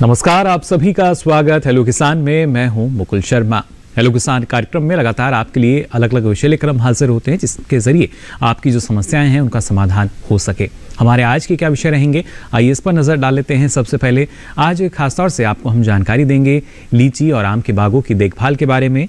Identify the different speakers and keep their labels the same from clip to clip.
Speaker 1: नमस्कार, आप सभी का स्वागत हेलो किसान में। मैं हूं मुकुल शर्मा। हेलो किसान कार्यक्रम में लगातार आपके लिए अलग अलग विषय लेकर हम हाजिर होते हैं, जिसके जरिए आपकी जो समस्याएं हैं उनका समाधान हो सके। हमारे आज के क्या विषय रहेंगे, आइए इस पर नज़र डाल लेते हैं। सबसे पहले आज खासतौर से आपको हम जानकारी देंगे लीची और आम के बागों की देखभाल के बारे में,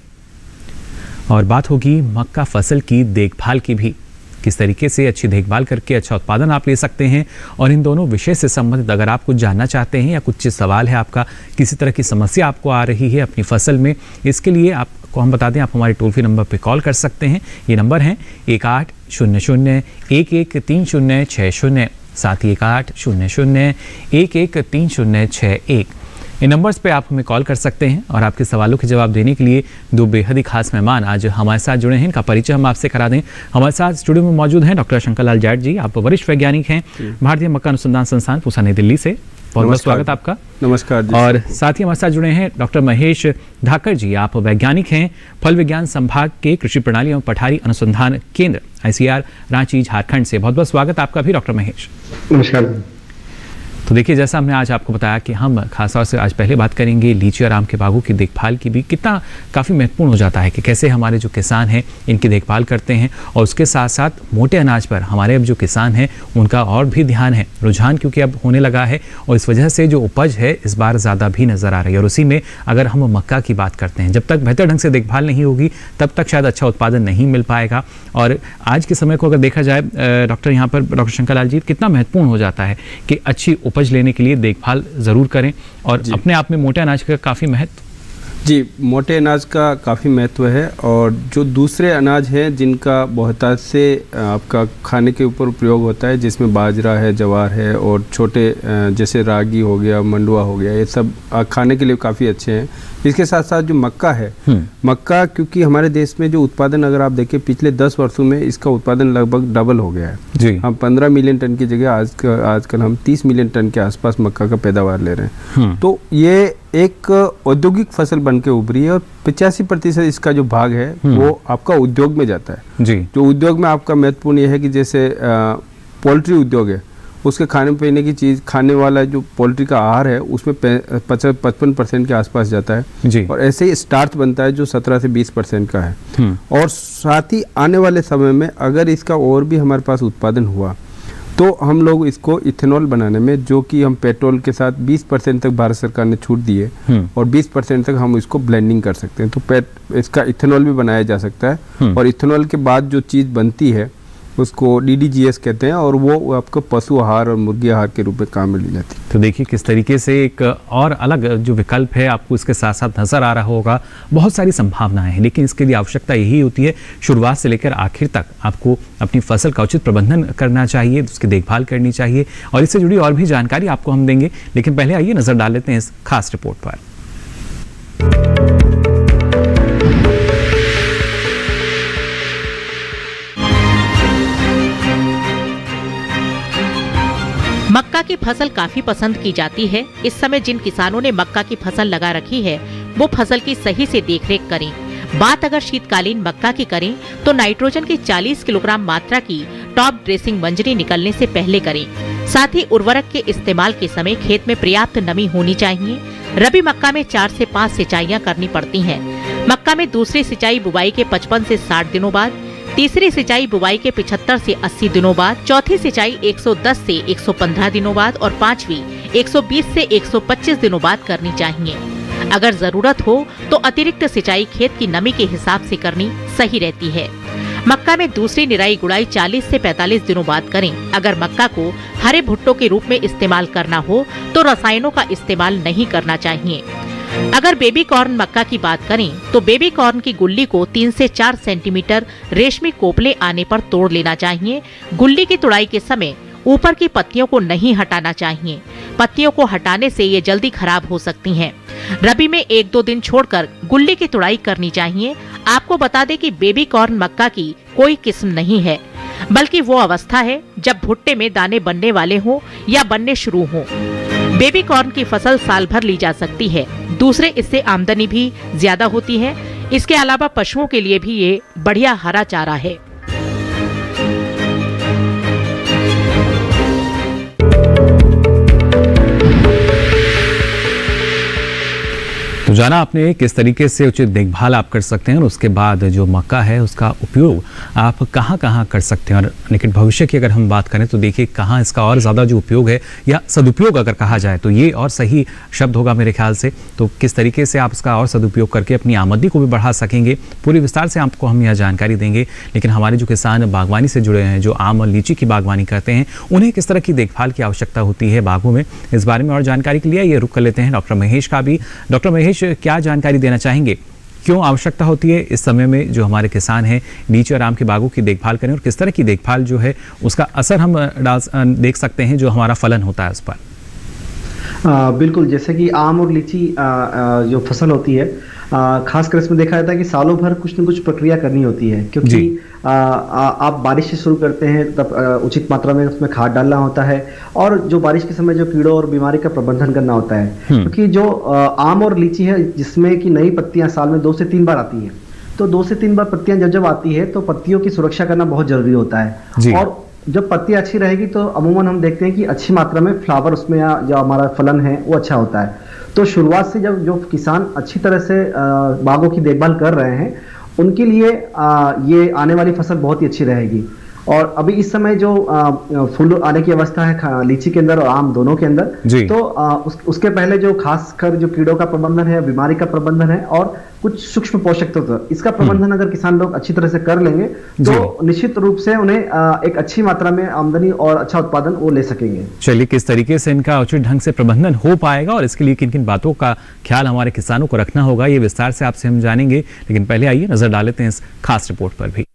Speaker 1: और बात होगी मक्का फसल की देखभाल की भी, किस तरीके से अच्छी देखभाल करके अच्छा उत्पादन आप ले सकते हैं। और इन दोनों विषय से संबंधित अगर आप कुछ जानना चाहते हैं या कुछ सवाल है आपका, किसी तरह की समस्या आपको आ रही है अपनी फसल में, इसके लिए आपको हम बता दें आप हमारे टोल फ्री नंबर पर कॉल कर सकते हैं। ये नंबर है 1800-113060, साथ ही 1800-113061। इन नंबर्स पे आप हमें कॉल कर सकते हैं और आपके सवालों के जवाब देने के लिए दो बेहद ही खास मेहमान आज हमारे साथ जुड़े हैं। इनका परिचय हम आपसे करा दें। हमारे साथ स्टूडियो में मौजूद हैं डॉक्टर शंकर लाल जाट जी। आप वरिष्ठ वैज्ञानिक हैं भारतीय मक्का अनुसंधान संस्थान पूसा नई दिल्ली से। बहुत बहुत स्वागत आपका।
Speaker 2: नमस्कार जी।
Speaker 1: और साथ ही हमारे साथ जुड़े हैं डॉक्टर महेश धाकर जी। आप वैज्ञानिक हैं फल विज्ञान संभाग के कृषि प्रणाली एवं पठारी अनुसंधान केंद्र ICAR रांची झारखंड से। बहुत बहुत स्वागत आपका भी डॉक्टर महेश।
Speaker 2: नमस्कार।
Speaker 1: तो देखिए, जैसा हमने आज आपको बताया कि हम खासतौर से आज पहले बात करेंगे लीची और आम के बागों की देखभाल की भी, कितना काफ़ी महत्वपूर्ण हो जाता है कि कैसे हमारे जो किसान हैं इनकी देखभाल करते हैं। और उसके साथ साथ मोटे अनाज पर हमारे अब जो किसान हैं उनका और भी ध्यान है, रुझान क्योंकि अब होने लगा है और इस वजह से जो उपज है इस बार ज़्यादा भी नज़र आ रही है। और उसी में अगर हम मक्का की बात करते हैं, जब तक बेहतर ढंग से देखभाल नहीं होगी तब तक शायद अच्छा उत्पादन नहीं मिल पाएगा। और आज के समय को अगर देखा जाए डॉक्टर यहाँ पर डॉक्टर शंकर लाल जी, कितना महत्वपूर्ण हो जाता है कि अच्छी उपज लेने के लिए देखभाल जरूर करें। और अपने आप में मोटे अनाज का काफ़ी महत्व
Speaker 2: जी, मोटे अनाज का काफ़ी महत्व है। और जो दूसरे अनाज हैं जिनका बहुतायत से आपका खाने के ऊपर प्रयोग होता है, जिसमें बाजरा है, ज्वार है और छोटे जैसे रागी हो गया, मंडुआ हो गया, ये सब खाने के लिए काफ़ी अच्छे हैं। इसके साथ साथ जो मक्का है, मक्का क्योंकि हमारे देश में जो उत्पादन अगर आप देखें पिछले 10 वर्षों में इसका उत्पादन लगभग डबल हो गया है जी। हम 15 मिलियन टन की जगह आजकल हम 30 मिलियन टन के आसपास मक्का का पैदावार ले रहे हैं। तो ये एक औद्योगिक फसल बन के उभरी है और 85% इसका जो भाग है वो आपका उद्योग में जाता है जी। जो उद्योग में आपका महत्वपूर्ण ये है कि जैसे पोल्ट्री उद्योग है, उसके खाने पीने की चीज़ खाने वाला जो पोल्ट्री का आहार है उसमें 55% के आसपास जाता है जी। और ऐसे ही स्टार्च बनता है जो 17 से 20% का है। और साथ ही आने वाले समय में अगर इसका और भी हमारे पास उत्पादन हुआ तो हम लोग इसको इथेनॉल बनाने में, जो कि हम पेट्रोल के साथ 20% तक भारत सरकार ने छूट दी है और 20% तक हम इसको ब्लेंडिंग कर सकते हैं, तो इसका इथेनॉल भी बनाया जा सकता है। और इथेनॉल के बाद जो चीज़ बनती है उसको DDGS कहते हैं और वो आपको पशु आहार और मुर्गी आहार के रूप में काम में ली जाती है।
Speaker 1: तो देखिए किस तरीके से एक और अलग जो विकल्प है आपको इसके साथ साथ नजर आ रहा होगा। बहुत सारी संभावनाएं हैं, लेकिन इसके लिए आवश्यकता यही होती है शुरुआत से लेकर आखिर तक आपको अपनी फसल का उचित प्रबंधन करना चाहिए, उसकी देखभाल करनी चाहिए। और इससे जुड़ी और भी जानकारी आपको हम देंगे, लेकिन पहले आइए नजर डाल लेते हैं इस खास रिपोर्ट पर।
Speaker 3: मक्का की फसल काफी पसंद की जाती है। इस समय जिन किसानों ने मक्का की फसल लगा रखी है वो फसल की सही से देखरेख करें। बात अगर शीतकालीन मक्का की करें तो नाइट्रोजन की 40 किलोग्राम मात्रा की टॉप ड्रेसिंग मंजरी निकलने से पहले करें। साथ ही उर्वरक के इस्तेमाल के समय खेत में पर्याप्त नमी होनी चाहिए। रबी मक्का में 4 से 5 सिंचाइयाँ करनी पड़ती हैं। मक्का में दूसरी सिंचाई बुवाई के 55 से 60 दिनों बाद, तीसरी सिंचाई बुवाई के 75 से 80 दिनों बाद, चौथी सिंचाई 110 से 115 दिनों बाद और पांचवी 120 से 125 दिनों बाद करनी चाहिए। अगर जरूरत हो तो अतिरिक्त सिंचाई खेत की नमी के हिसाब से करनी सही रहती है। मक्का में दूसरी निराई गुड़ाई 40 से 45 दिनों बाद करें। अगर मक्का को हरे भुट्टो के रूप में इस्तेमाल करना हो तो रसायनों का इस्तेमाल नहीं करना चाहिए। अगर बेबी कॉर्न मक्का की बात करें तो बेबी कॉर्न की गुल्ली को 3 से 4 सेंटीमीटर रेशमी कोपले आने पर तोड़ लेना चाहिए। गुल्ली की तुड़ाई के समय ऊपर की पत्तियों को नहीं हटाना चाहिए। पत्तियों को हटाने से ये जल्दी खराब हो सकती हैं। रबी में 1-2 दिन छोड़कर गुल्ली की तुड़ाई करनी चाहिए। आपको बता दें कि बेबी कॉर्न मक्का की कोई किस्म नहीं है, बल्कि वो अवस्था है जब भुट्टे में दाने बनने वाले हों या बनने शुरू हों। बेबी कॉर्न की फसल साल भर ली जा सकती है। दूसरे इससे आमदनी भी ज्यादा होती है। इसके अलावा पशुओं के लिए भी ये बढ़िया हरा चारा है।
Speaker 1: तो जाना आपने किस तरीके से उचित देखभाल आप कर सकते हैं और उसके बाद जो मक्का है उसका उपयोग आप कहाँ कहाँ कर सकते हैं। और निकट भविष्य की अगर हम बात करें तो देखिए कहाँ इसका और ज़्यादा जो उपयोग है या सदुपयोग अगर कहा जाए तो ये और सही शब्द होगा मेरे ख्याल से। तो किस तरीके से आप इसका और सदुपयोग करके अपनी आमदनी को भी बढ़ा सकेंगे, पूरी विस्तार से आपको हम यह जानकारी देंगे। लेकिन हमारे जो किसान बागवानी से जुड़े हैं, जो आम और लीची की बागवानी करते हैं, उन्हें किस तरह की देखभाल की आवश्यकता होती है बागों में, इस बारे में और जानकारी के लिए ये रुख कर लेते हैं डॉक्टर महेश का भी। डॉक्टर महेश, क्या जानकारी देना चाहेंगे, क्यों आवश्यकता होती है इस समय में जो हमारे किसान हैं लीची और आम के बागों की देखभाल करें और किस तरह की देखभाल जो है उसका असर हम देख सकते हैं जो हमारा फलन होता है उस पर?
Speaker 4: बिल्कुल, जैसे कि आम और लीची जो फसल होती है, खासकर इसमें देखा जाता है कि सालों भर कुछ न कुछ प्रक्रिया करनी होती है, क्योंकि आप बारिश से शुरू करते हैं तब उचित मात्रा में उसमें खाद डालना होता है और जो बारिश के समय जो कीड़ों और बीमारी का प्रबंधन करना होता है। क्योंकि जो आम और लीची है जिसमें कि नई पत्तियां साल में 2 से 3 बार आती हैं, तो 2 से 3 बार पत्तियां जब आती है तो पत्तियों की सुरक्षा करना बहुत जरूरी होता है। और जब पत्ती अच्छी रहेगी तो अमूमन हम देखते हैं कि अच्छी मात्रा में फ्लावर उसमें या जो हमारा फलन है वो अच्छा होता है। तो शुरुआत से जब जो किसान अच्छी तरह से बागों की देखभाल कर रहे हैं उनके लिए ये आने वाली फसल बहुत ही अच्छी रहेगी। और अभी इस समय जो फूल आने की अवस्था है लीची के अंदर और आम दोनों के अंदर, तो उसके पहले जो खासकर जो कीड़ों का प्रबंधन है, बीमारी का प्रबंधन है और कुछ सूक्ष्म पोषक तत्व, इसका प्रबंधन अगर किसान लोग अच्छी तरह से कर लेंगे तो निश्चित रूप से उन्हें एक अच्छी मात्रा में आमदनी और अच्छा उत्पादन वो ले सकेंगे।
Speaker 1: चलिए, किस तरीके से इनका उचित ढंग से प्रबंधन हो पाएगा और इसके लिए किन किन बातों का ख्याल हमारे किसानों को रखना होगा, ये विस्तार से आपसे हम जानेंगे। लेकिन पहले आइए नजर डाल लेते हैं इस खास रिपोर्ट पर भी।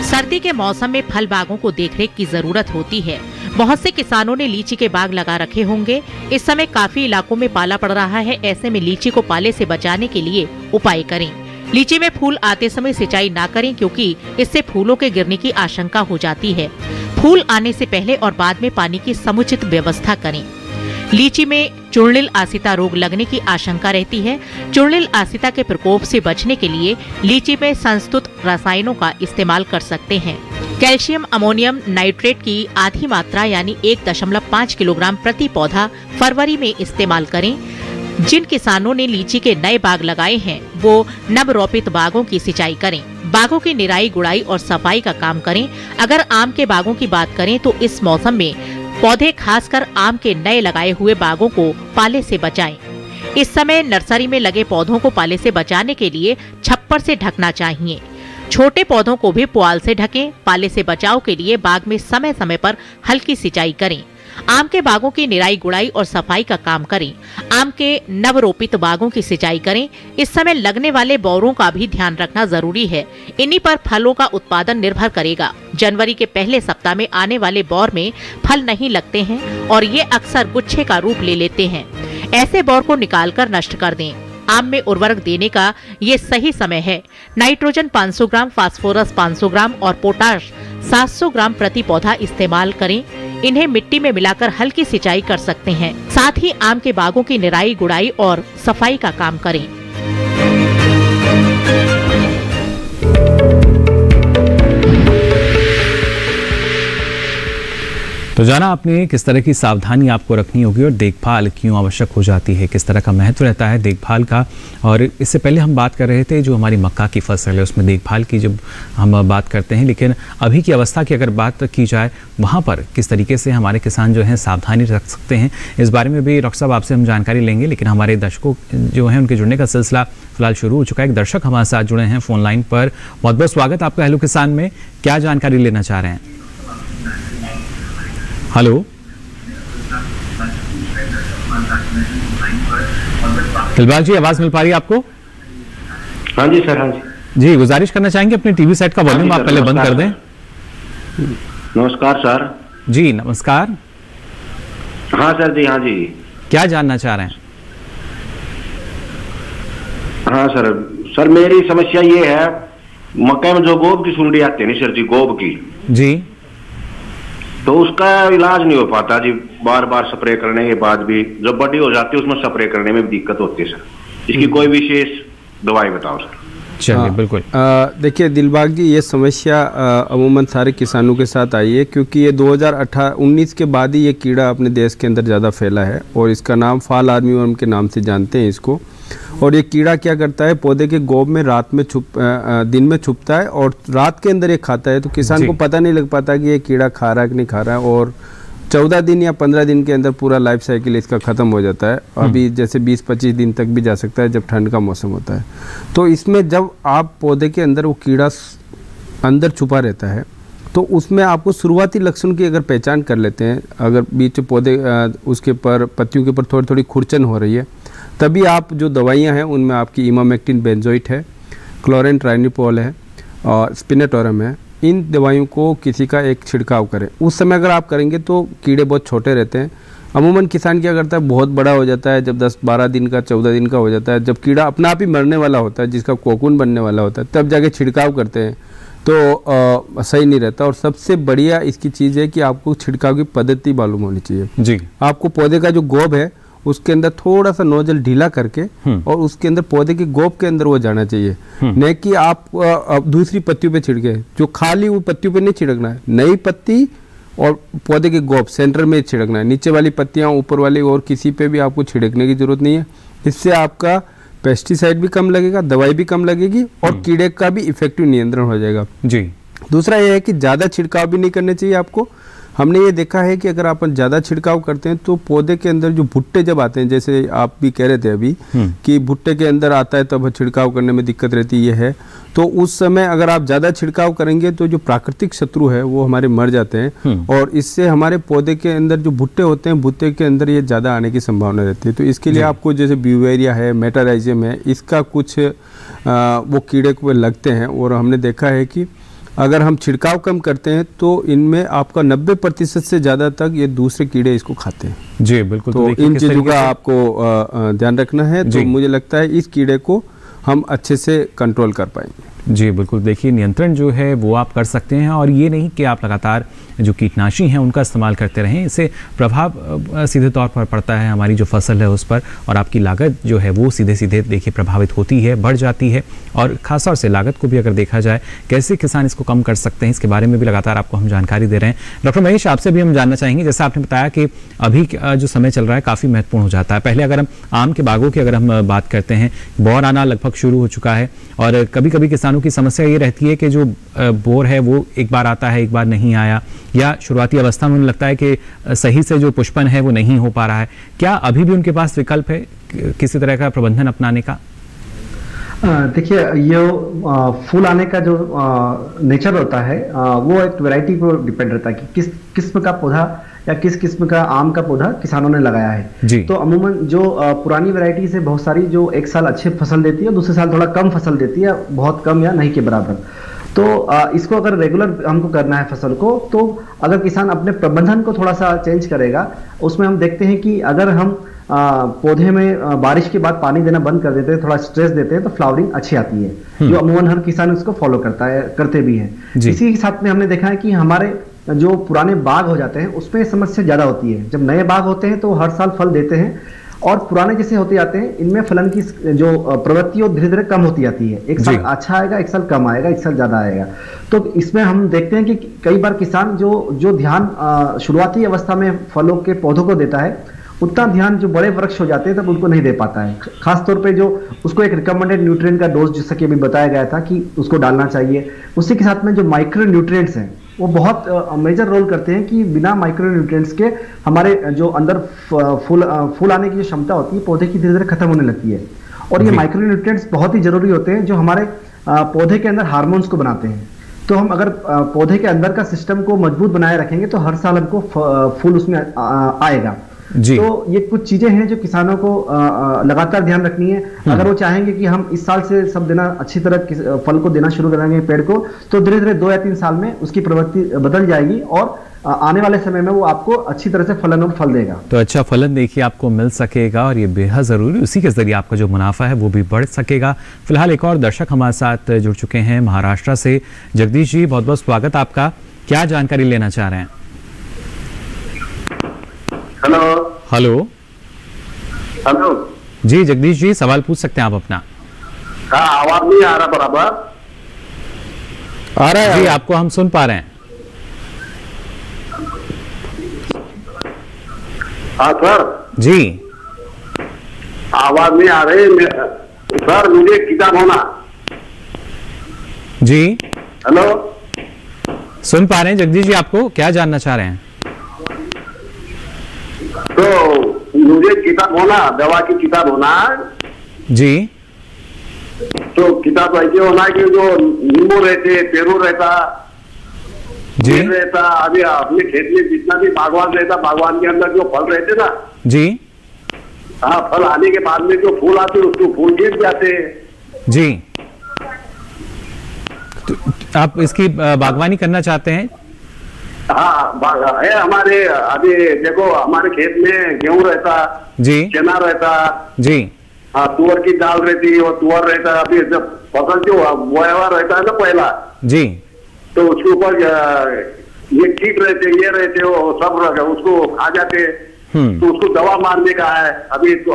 Speaker 3: सर्दी के मौसम में फल बागों को देखरेख की जरूरत होती है। बहुत से किसानों ने लीची के बाग लगा रखे होंगे। इस समय काफी इलाकों में पाला पड़ रहा है, ऐसे में लीची को पाले से बचाने के लिए उपाय करें। लीची में फूल आते समय सिंचाई ना करें, क्योंकि इससे फूलों के गिरने की आशंका हो जाती है। फूल आने से पहले और बाद में पानी की समुचित व्यवस्था करें। लीची में चूर्णिल आसिता रोग लगने की आशंका रहती है। चूर्णिल आसिता के प्रकोप से बचने के लिए लीची में संस्तुत रसायनों का इस्तेमाल कर सकते हैं। कैल्शियम अमोनियम नाइट्रेट की आधी मात्रा यानी 1.5 किलोग्राम प्रति पौधा फरवरी में इस्तेमाल करें। जिन किसानों ने लीची के नए बाग लगाए हैं वो नवरोपित बागों की सिंचाई करें। बागों की निराई गुड़ाई और सफाई का काम करें। अगर आम के बागों की बात करें तो इस मौसम में पौधे खासकर आम के नए लगाए हुए बागों को पाले से बचाएं। इस समय नर्सरी में लगे पौधों को पाले से बचाने के लिए छप्पर से ढकना चाहिए। छोटे पौधों को भी पुआल से ढकें। पाले से बचाव के लिए बाग में समय समय पर हल्की सिंचाई करें। आम के बागों की निराई गुड़ाई और सफाई का काम करें। आम के नवरोपित बागों की सिंचाई करें। इस समय लगने वाले बौरों का भी ध्यान रखना जरूरी है। इन्हीं पर फलों का उत्पादन निर्भर करेगा। जनवरी के पहले सप्ताह में आने वाले बौर में फल नहीं लगते हैं और ये अक्सर गुच्छे का रूप ले लेते हैं। ऐसे बौर को निकालकर नष्ट कर दें। आम में उर्वरक देने का ये सही समय है। नाइट्रोजन 500 ग्राम, फास्फोरस 500 ग्राम और पोटाश 700 ग्राम प्रति पौधा इस्तेमाल करें। इन्हें मिट्टी में मिलाकर हल्की सिंचाई कर सकते हैं। साथ ही आम के बागों की निराई गुड़ाई और सफाई का काम करें।
Speaker 1: तो जाना आपने किस तरह की सावधानी आपको रखनी होगी और देखभाल क्यों आवश्यक हो जाती है, किस तरह का महत्व रहता है देखभाल का। और इससे पहले हम बात कर रहे थे जो हमारी मक्का की फसल है उसमें देखभाल की जब हम बात करते हैं, लेकिन अभी की अवस्था की अगर बात की जाए वहाँ पर किस तरीके से हमारे किसान जो हैं सावधानी रख सकते हैं, इस बारे में भी डॉक्टर साहब आपसे हम जानकारी लेंगे। लेकिन हमारे दर्शकों जो हैं उनके जुड़ने का सिलसिला फिलहाल शुरू हो चुका है। एक दर्शक हमारे साथ जुड़े हैं फोन लाइन पर। बहुत बहुत स्वागत आपका हेलो किसान में। क्या जानकारी लेना चाह रहे हैं? हेलो दिलबाग जी, आवाज मिल पा रही है आपको?
Speaker 5: हाँ जी सर, हाँ जी।
Speaker 1: जी, गुजारिश करना चाहेंगे अपने टीवी सेट का वॉल्यूम आप पहले बंद कर दें।
Speaker 5: नमस्कार सर।
Speaker 1: जी नमस्कार।
Speaker 5: हाँ सर जी, हाँ जी।
Speaker 1: क्या जानना चाह रहे हैं?
Speaker 5: हाँ सर मेरी समस्या ये है, मक्के में जो गोब की सुंडी आती है नहीं सर जी, गोब की
Speaker 1: जी,
Speaker 5: तो उसका इलाज नहीं हो पाता जी। बार बार स्प्रे करने के बाद भी जब बड़ी हो जाती है उसमें स्प्रे करने में दिक्कत होती है सर। इसकी कोई विशेष दवाई बताओ सर।
Speaker 1: चलिए बिल्कुल।
Speaker 2: देखिए दिलबाग जी, ये समस्या अमूमन सारे किसानों के साथ आई है, क्योंकि ये 2018-19 के बाद ही ये कीड़ा अपने देश के अंदर ज़्यादा फैला है और इसका नाम फाल आर्मीवर्म के नाम से जानते हैं इसको। और ये कीड़ा क्या करता है, पौधे के गोब में रात में दिन में छुपता है और रात के अंदर ये खाता है। तो किसान को पता नहीं लग पाता कि ये कीड़ा खा रहा है कि नहीं खा रहा है, और 14 दिन या 15 दिन के अंदर पूरा लाइफ साइकिल इसका ख़त्म हो जाता है। अभी जैसे 20-25 दिन तक भी जा सकता है जब ठंड का मौसम होता है। तो इसमें जब आप पौधे के अंदर वो कीड़ा अंदर छुपा रहता है, तो उसमें आपको शुरुआती लक्षण की अगर पहचान कर लेते हैं, अगर बीच पौधे उसके पर पत्तियों के ऊपर थोड़ी थोड़ी खुरचन हो रही है, तभी आप जो दवाइयाँ हैं उनमें आपकी इमामेक्टिन बेंजोइट है, क्लोरेंट्राइनिपोल है और स्पिनेटोरम है, इन दवाइयों को किसी का एक छिड़काव करें। उस समय अगर आप करेंगे तो कीड़े बहुत छोटे रहते हैं। अमूमन किसान क्या करता है, बहुत बड़ा हो जाता है जब 10-12 दिन का 14 दिन का हो जाता है, जब कीड़ा अपना आप ही मरने वाला होता है, जिसका कोकून बनने वाला होता है, तब जाके छिड़काव करते हैं, तो सही नहीं रहता। और सबसे बढ़िया इसकी चीज़ है कि आपको छिड़काव की पद्धति मालूम होनी चाहिए
Speaker 1: जी। आपको
Speaker 2: पौधे का जो गोब है उसके अंदर थोड़ा सा नोजल ढीला करके और उसके अंदर पौधे के गोब के अंदर वो जाना चाहिए, नहीं कि आप दूसरी पत्तियों पे छिड़के। जो खाली वो पत्तियों पे नहीं छिड़कना है, नई पत्ती और पौधे के गोब सेंटर में छिड़कना है। नीचे वाली पत्तियां, ऊपर वाली और किसी पे भी आपको छिड़कने की जरूरत नहीं है। इससे आपका पेस्टिसाइड भी कम लगेगा, दवाई भी कम लगेगी और कीड़े का भी इफेक्टिव नियंत्रण हो जाएगा जी। दूसरा ये है कि ज़्यादा छिड़काव भी नहीं करने चाहिए आपको। हमने ये देखा है कि अगर आप ज़्यादा छिड़काव करते हैं तो पौधे के अंदर जो भुट्टे जब आते हैं, जैसे आप भी कह रहे थे अभी कि भुट्टे के अंदर आता है तब छिड़काव करने में दिक्कत रहती है, तो उस समय अगर आप ज़्यादा छिड़काव करेंगे तो जो प्राकृतिक शत्रु है वो हमारे मर जाते हैं और इससे हमारे पौधे के अंदर जो भुट्टे होते हैं, भुट्टे के अंदर ये ज़्यादा आने की संभावना रहती है। तो इसके लिए आपको जैसे ब्यूवेरिया है, मेटाराइजियम है, इसका कुछ वो कीड़े को लगते हैं और हमने देखा है कि अगर हम छिड़काव कम करते हैं तो इनमें आपका 90% से ज़्यादा तक ये दूसरे कीड़े इसको खाते हैं
Speaker 1: जी। बिल्कुल।
Speaker 2: तो इन चीज़ों का आपको ध्यान रखना है, तो मुझे लगता है इस कीड़े को हम अच्छे से कंट्रोल कर पाएंगे
Speaker 1: जी। बिल्कुल, देखिए नियंत्रण जो है वो आप कर सकते हैं और ये नहीं कि आप लगातार जो कीटनाशी हैं उनका इस्तेमाल करते रहें। इससे प्रभाव सीधे तौर पर पड़ता है हमारी जो फसल है उस पर, और आपकी लागत जो है वो सीधे सीधे देखिए प्रभावित होती है, बढ़ जाती है। और खासतौर से लागत को भी अगर देखा जाए, कैसे किसान इसको कम कर सकते हैं, इसके बारे में भी लगातार आपको हम जानकारी दे रहे हैं। डॉक्टर महेश, आपसे भी हम जानना चाहेंगे, जैसा आपने बताया कि अभी जो समय चल रहा है काफ़ी महत्वपूर्ण हो जाता है। पहले अगर हम आम के बागों की अगर हम बात करते हैं, बोर आना लगभग शुरू हो चुका है और कभी कभी किसानों की समस्या ये रहती है कि जो बोर है वो एक बार आता है, एक बार नहीं आया, या शुरुआती अवस्था में उन्हें लगता है कि सही से जो पुष्पन है वो नहीं हो पा रहा है। क्या अभी भी उनके पास विकल्प है किसी तरह का प्रबंधन अपनाने का?
Speaker 4: देखिए, ये फूल आने का जो नेचर होता है वो एक वैरायटी पर डिपेंड रहता है कि किस किस्म का पौधा या किस किस्म का आम का पौधा किसानों ने लगाया है। तो अमूमन जो पुरानी वैरायटी से बहुत सारी जो एक साल अच्छे फसल देती है, दूसरे साल थोड़ा कम फसल देती है, बहुत कम या नहीं के बराबर। तो इसको अगर रेगुलर हमको करना है फसल को, तो अगर किसान अपने प्रबंधन को थोड़ा सा चेंज करेगा, उसमें हम देखते हैं कि अगर हम पौधे में बारिश के बाद पानी देना बंद कर देते हैं, थोड़ा स्ट्रेस देते हैं, तो फ्लावरिंग अच्छी आती है, जो अमूमन हर किसान उसको फॉलो करता है, करते भी हैं। इसी के साथ में हमने देखा है कि हमारे जो पुराने बाग हो जाते हैं उसमें समस्या ज्यादा होती है। जब नए बाग होते हैं तो हर साल फल देते हैं, और पुराने जैसे होते जाते हैं इनमें फलन की जो प्रवृत्ति वो धीरे धीरे कम होती जाती है। एक साल अच्छा आएगा, एक साल कम आएगा, एक साल ज्यादा आएगा। तो इसमें हम देखते हैं कि कई बार किसान जो ध्यान शुरुआती अवस्था में फलों के पौधों को देता है, उतना ध्यान जो बड़े वृक्ष हो जाते हैं तब उनको नहीं दे पाता है। खासतौर पे जो उसको एक रिकमेंडेड न्यूट्रिएंट का डोज, जैसा कि अभी बताया गया था कि उसको डालना चाहिए, उसी के साथ में जो माइक्रो न्यूट्रिएंट्स हैं वो बहुत मेजर रोल करते हैं कि बिना माइक्रो न्यूट्रिएंट्स के हमारे जो अंदर फूल आने की जो क्षमता होती है पौधे की धीरे धीरे खत्म होने लगती है। और ये माइक्रो न्यूट्रिएंट्स बहुत ही जरूरी होते हैं जो हमारे पौधे के अंदर हार्मोन्स को बनाते हैं। तो हम अगर पौधे के अंदर का सिस्टम को मजबूत बनाए रखेंगे तो हर साल हमको फूल उसमें आएगा। तो ये कुछ चीजें हैं जो किसानों को लगातार ध्यान रखनी है। अगर वो चाहेंगे कि हम इस साल से सब देना अच्छी तरह फल को देना शुरू करेंगे पेड़ को, तो धीरे धीरे 2 या 3 साल में उसकी प्रवृत्ति बदल जाएगी और आने वाले समय में वो आपको अच्छी तरह से फलन और फल देगा।
Speaker 1: तो अच्छा फलन देखिए आपको मिल सकेगा और ये बेहद जरूरी, उसी के जरिए आपका जो मुनाफा है वो भी बढ़ सकेगा। फिलहाल एक और दर्शक हमारे साथ जुड़ चुके हैं महाराष्ट्र से। जगदीश जी, बहुत बहुत स्वागत आपका, क्या जानकारी लेना चाह रहे हैं?
Speaker 5: हेलो
Speaker 1: हेलो
Speaker 5: हेलो
Speaker 1: जी जगदीश जी, सवाल पूछ सकते हैं आप अपना।
Speaker 5: हाँ, आवाज नहीं आ रहा बराबर।
Speaker 2: आ रहा है
Speaker 1: जी, आपको हम सुन पा रहे हैं।
Speaker 5: हाँ सर,
Speaker 1: जी
Speaker 5: आवाज नहीं आ रही सर, मुझे किताब होना।
Speaker 1: जी,
Speaker 5: हेलो,
Speaker 1: सुन पा रहे हैं जगदीश जी, आपको क्या जानना चाह रहे हैं?
Speaker 5: तो मुझे किताब होना, दवा की किताब होना है।
Speaker 1: जी
Speaker 5: तो किताब ऐसे होना है कि जो नींबू रहते, पेरू रहता,
Speaker 1: जी
Speaker 5: पेड़ रहता, अभी अपने खेत में जितना भी बागवान रहता, बागवान के अंदर जो फल रहते ना,
Speaker 1: जी
Speaker 5: हाँ, फल आने के बाद में जो फूल आते उसको फूल गिर जाते।
Speaker 1: जी, तो आप इसकी बागवानी करना चाहते हैं?
Speaker 5: हाँ, है हमारे। अभी देखो, हमारे खेत में गेहूं रहता,
Speaker 1: जी
Speaker 5: चना रहता,
Speaker 1: जी
Speaker 5: हाँ, तुअर की दाल रहती और तुअर रहता। अभी जब फसल जो बोया हुआ रहता है ना पहला,
Speaker 1: जी,
Speaker 5: तो उसके ऊपर ये कीट रहते, ये रहते, वो सब उसको खा जाते। तो उसको दवा मारने का है। अभी तो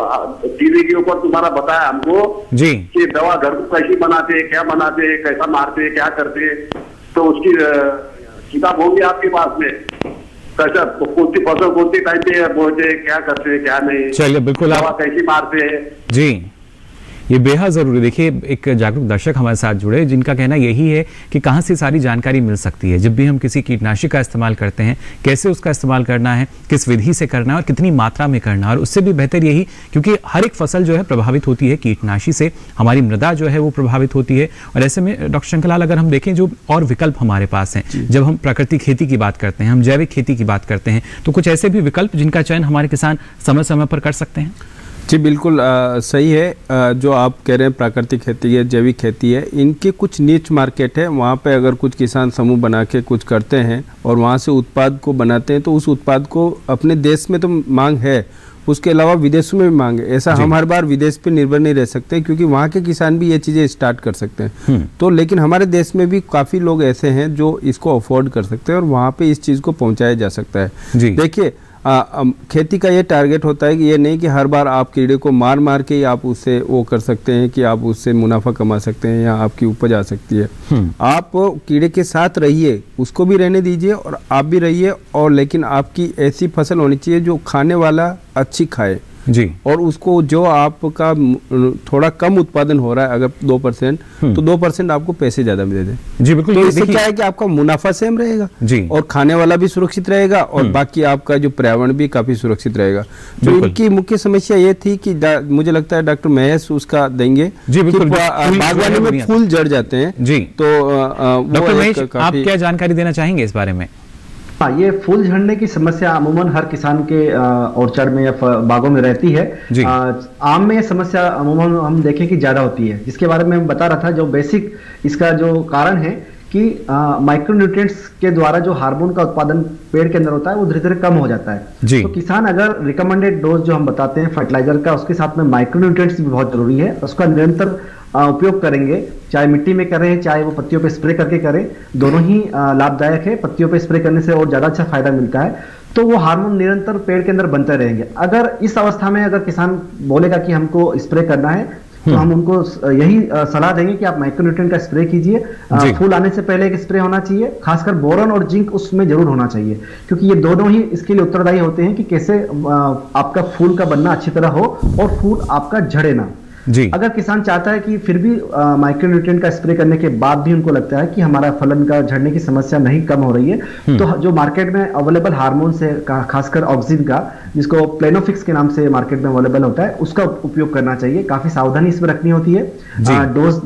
Speaker 5: टीवी के ऊपर तुम्हारा बताया हमको
Speaker 1: जी
Speaker 5: कि दवा घर को कैसी बनाते, क्या बनाते, कैसा मारते, क्या करते। तो उसकी किताब होगी आपके पास में, कैसा कौन सी फसल कौन सी टाइम पे बोलते, क्या करते, क्या नहीं,
Speaker 1: चलिए बिल्कुल,
Speaker 5: दवा
Speaker 1: आप
Speaker 5: कैसी मारते हैं।
Speaker 1: जी, ये बेहद ज़रूरी। देखिए, एक जागरूक दर्शक हमारे साथ जुड़े जिनका कहना यही है कि कहाँ से सारी जानकारी मिल सकती है जब भी हम किसी कीटनाशक का इस्तेमाल करते हैं, कैसे उसका इस्तेमाल करना है, किस विधि से करना है और कितनी मात्रा में करना है। और उससे भी बेहतर यही, क्योंकि हर एक फसल जो है प्रभावित होती है कीटनाशी से, हमारी मृदा जो है वो प्रभावित होती है। और ऐसे में डॉक्टर शंकरलाल, अगर हम देखें जो और विकल्प हमारे पास हैं, जब हम प्राकृतिक खेती की बात करते हैं, हम जैविक खेती की बात करते हैं, तो कुछ ऐसे भी विकल्प जिनका चयन हमारे किसान समय समय पर कर सकते हैं?
Speaker 2: जी बिल्कुल सही है। जो आप कह रहे हैं प्राकृतिक खेती है, जैविक खेती है, इनके कुछ नीच मार्केट है। वहाँ पे अगर कुछ किसान समूह बना के कुछ करते हैं और वहाँ से उत्पाद को बनाते हैं, तो उस उत्पाद को अपने देश में तो मांग है, उसके अलावा विदेशों में भी मांग है। ऐसा हम हर बार विदेश पे निर्भर नहीं रह सकते, क्योंकि वहाँ के किसान भी ये चीज़ें स्टार्ट कर सकते हैं। तो लेकिन हमारे देश में भी काफ़ी लोग ऐसे हैं जो इसको अफोर्ड कर सकते हैं और वहाँ पे इस चीज़ को पहुँचाया जा सकता है। देखिए, खेती का ये टारगेट होता है कि ये नहीं कि हर बार आप कीड़े को मार मार के ही आप उससे वो कर सकते हैं कि आप उससे मुनाफा कमा सकते हैं या आपकी उपज आ सकती है। आप कीड़े के साथ रहिए, उसको भी रहने दीजिए और आप भी रहिए, और लेकिन आपकी ऐसी फसल होनी चाहिए जो खाने वाला अच्छी खाए जी, और उसको जो आपका थोड़ा कम उत्पादन हो रहा है, अगर 2% तो 2% आपको पैसे ज्यादा दे दे जी। बिल्कुल, तो इससे क्या है कि आपका मुनाफा सेम रहेगा जी, और खाने वाला भी सुरक्षित रहेगा और बाकी आपका जो पर्यावरण भी काफी सुरक्षित रहेगा। तो इनकी मुख्य समस्या ये थी कि मुझे लगता है डॉक्टर महेश उसका देंगे जी। बिल्कुल, बागवानी में फूल जड़ जाते हैं जी। तो
Speaker 1: डॉक्टर महेश, आप क्या जानकारी देना चाहेंगे इस बारे में?
Speaker 4: हाँ, ये फूल झड़ने की समस्या अमूमन हर किसान के orchard में या बागों में रहती है। आम में ये समस्या अमूमन हम देखें कि ज्यादा होती है, जिसके बारे में मैं बता रहा था। जो बेसिक इसका जो कारण है कि माइक्रोन्यूट्रिएंट्स के द्वारा जो हार्मोन का उत्पादन पेड़ के अंदर होता है वो धीरे धीरे कम हो जाता है। तो किसान अगर रिकमेंडेड डोज जो हम बताते हैं फर्टिलाइजर का, उसके साथ में माइक्रोन्यूट्रिएंट्स भी बहुत जरूरी है, उसका निरंतर उपयोग करेंगे, चाहे मिट्टी में करें चाहे वो पत्तियों पे स्प्रे करके करें, दोनों ही लाभदायक है। पत्तियों पे स्प्रे करने से और ज्यादा अच्छा फायदा मिलता है, तो वो हार्मोन निरंतर पेड़ के अंदर बनते रहेंगे। अगर इस अवस्था में अगर किसान बोलेगा कि हमको स्प्रे करना है, तो हम उनको यही सलाह देंगे कि आप माइक्रोन्यूट्रिएंट का स्प्रे कीजिए। फूल आने से पहले एक स्प्रे होना चाहिए, खासकर बोरॉन और जिंक उसमें जरूर होना चाहिए, क्योंकि ये दोनों ही इसके लिए उत्तरदायी होते हैं कि कैसे आपका फूल का बनना अच्छी तरह हो और फूल आपका झड़े ना जी। अगर किसान चाहता है कि फिर भी माइक्रोन्यूट्रिएंट का स्प्रे करने के बाद भी उनको लगता है कि हमारा फलन का झड़ने की समस्या नहीं कम हो रही है, तो जो मार्केट में अवेलेबल हार्मोन्स है, खासकर ऑक्सिन का, जिसको प्लेनोफिक्स के नाम से मार्केट में अवेलेबल होता है, उसका उपयोग करना चाहिए। काफी सावधानी इसमें रखनी होती है। डोज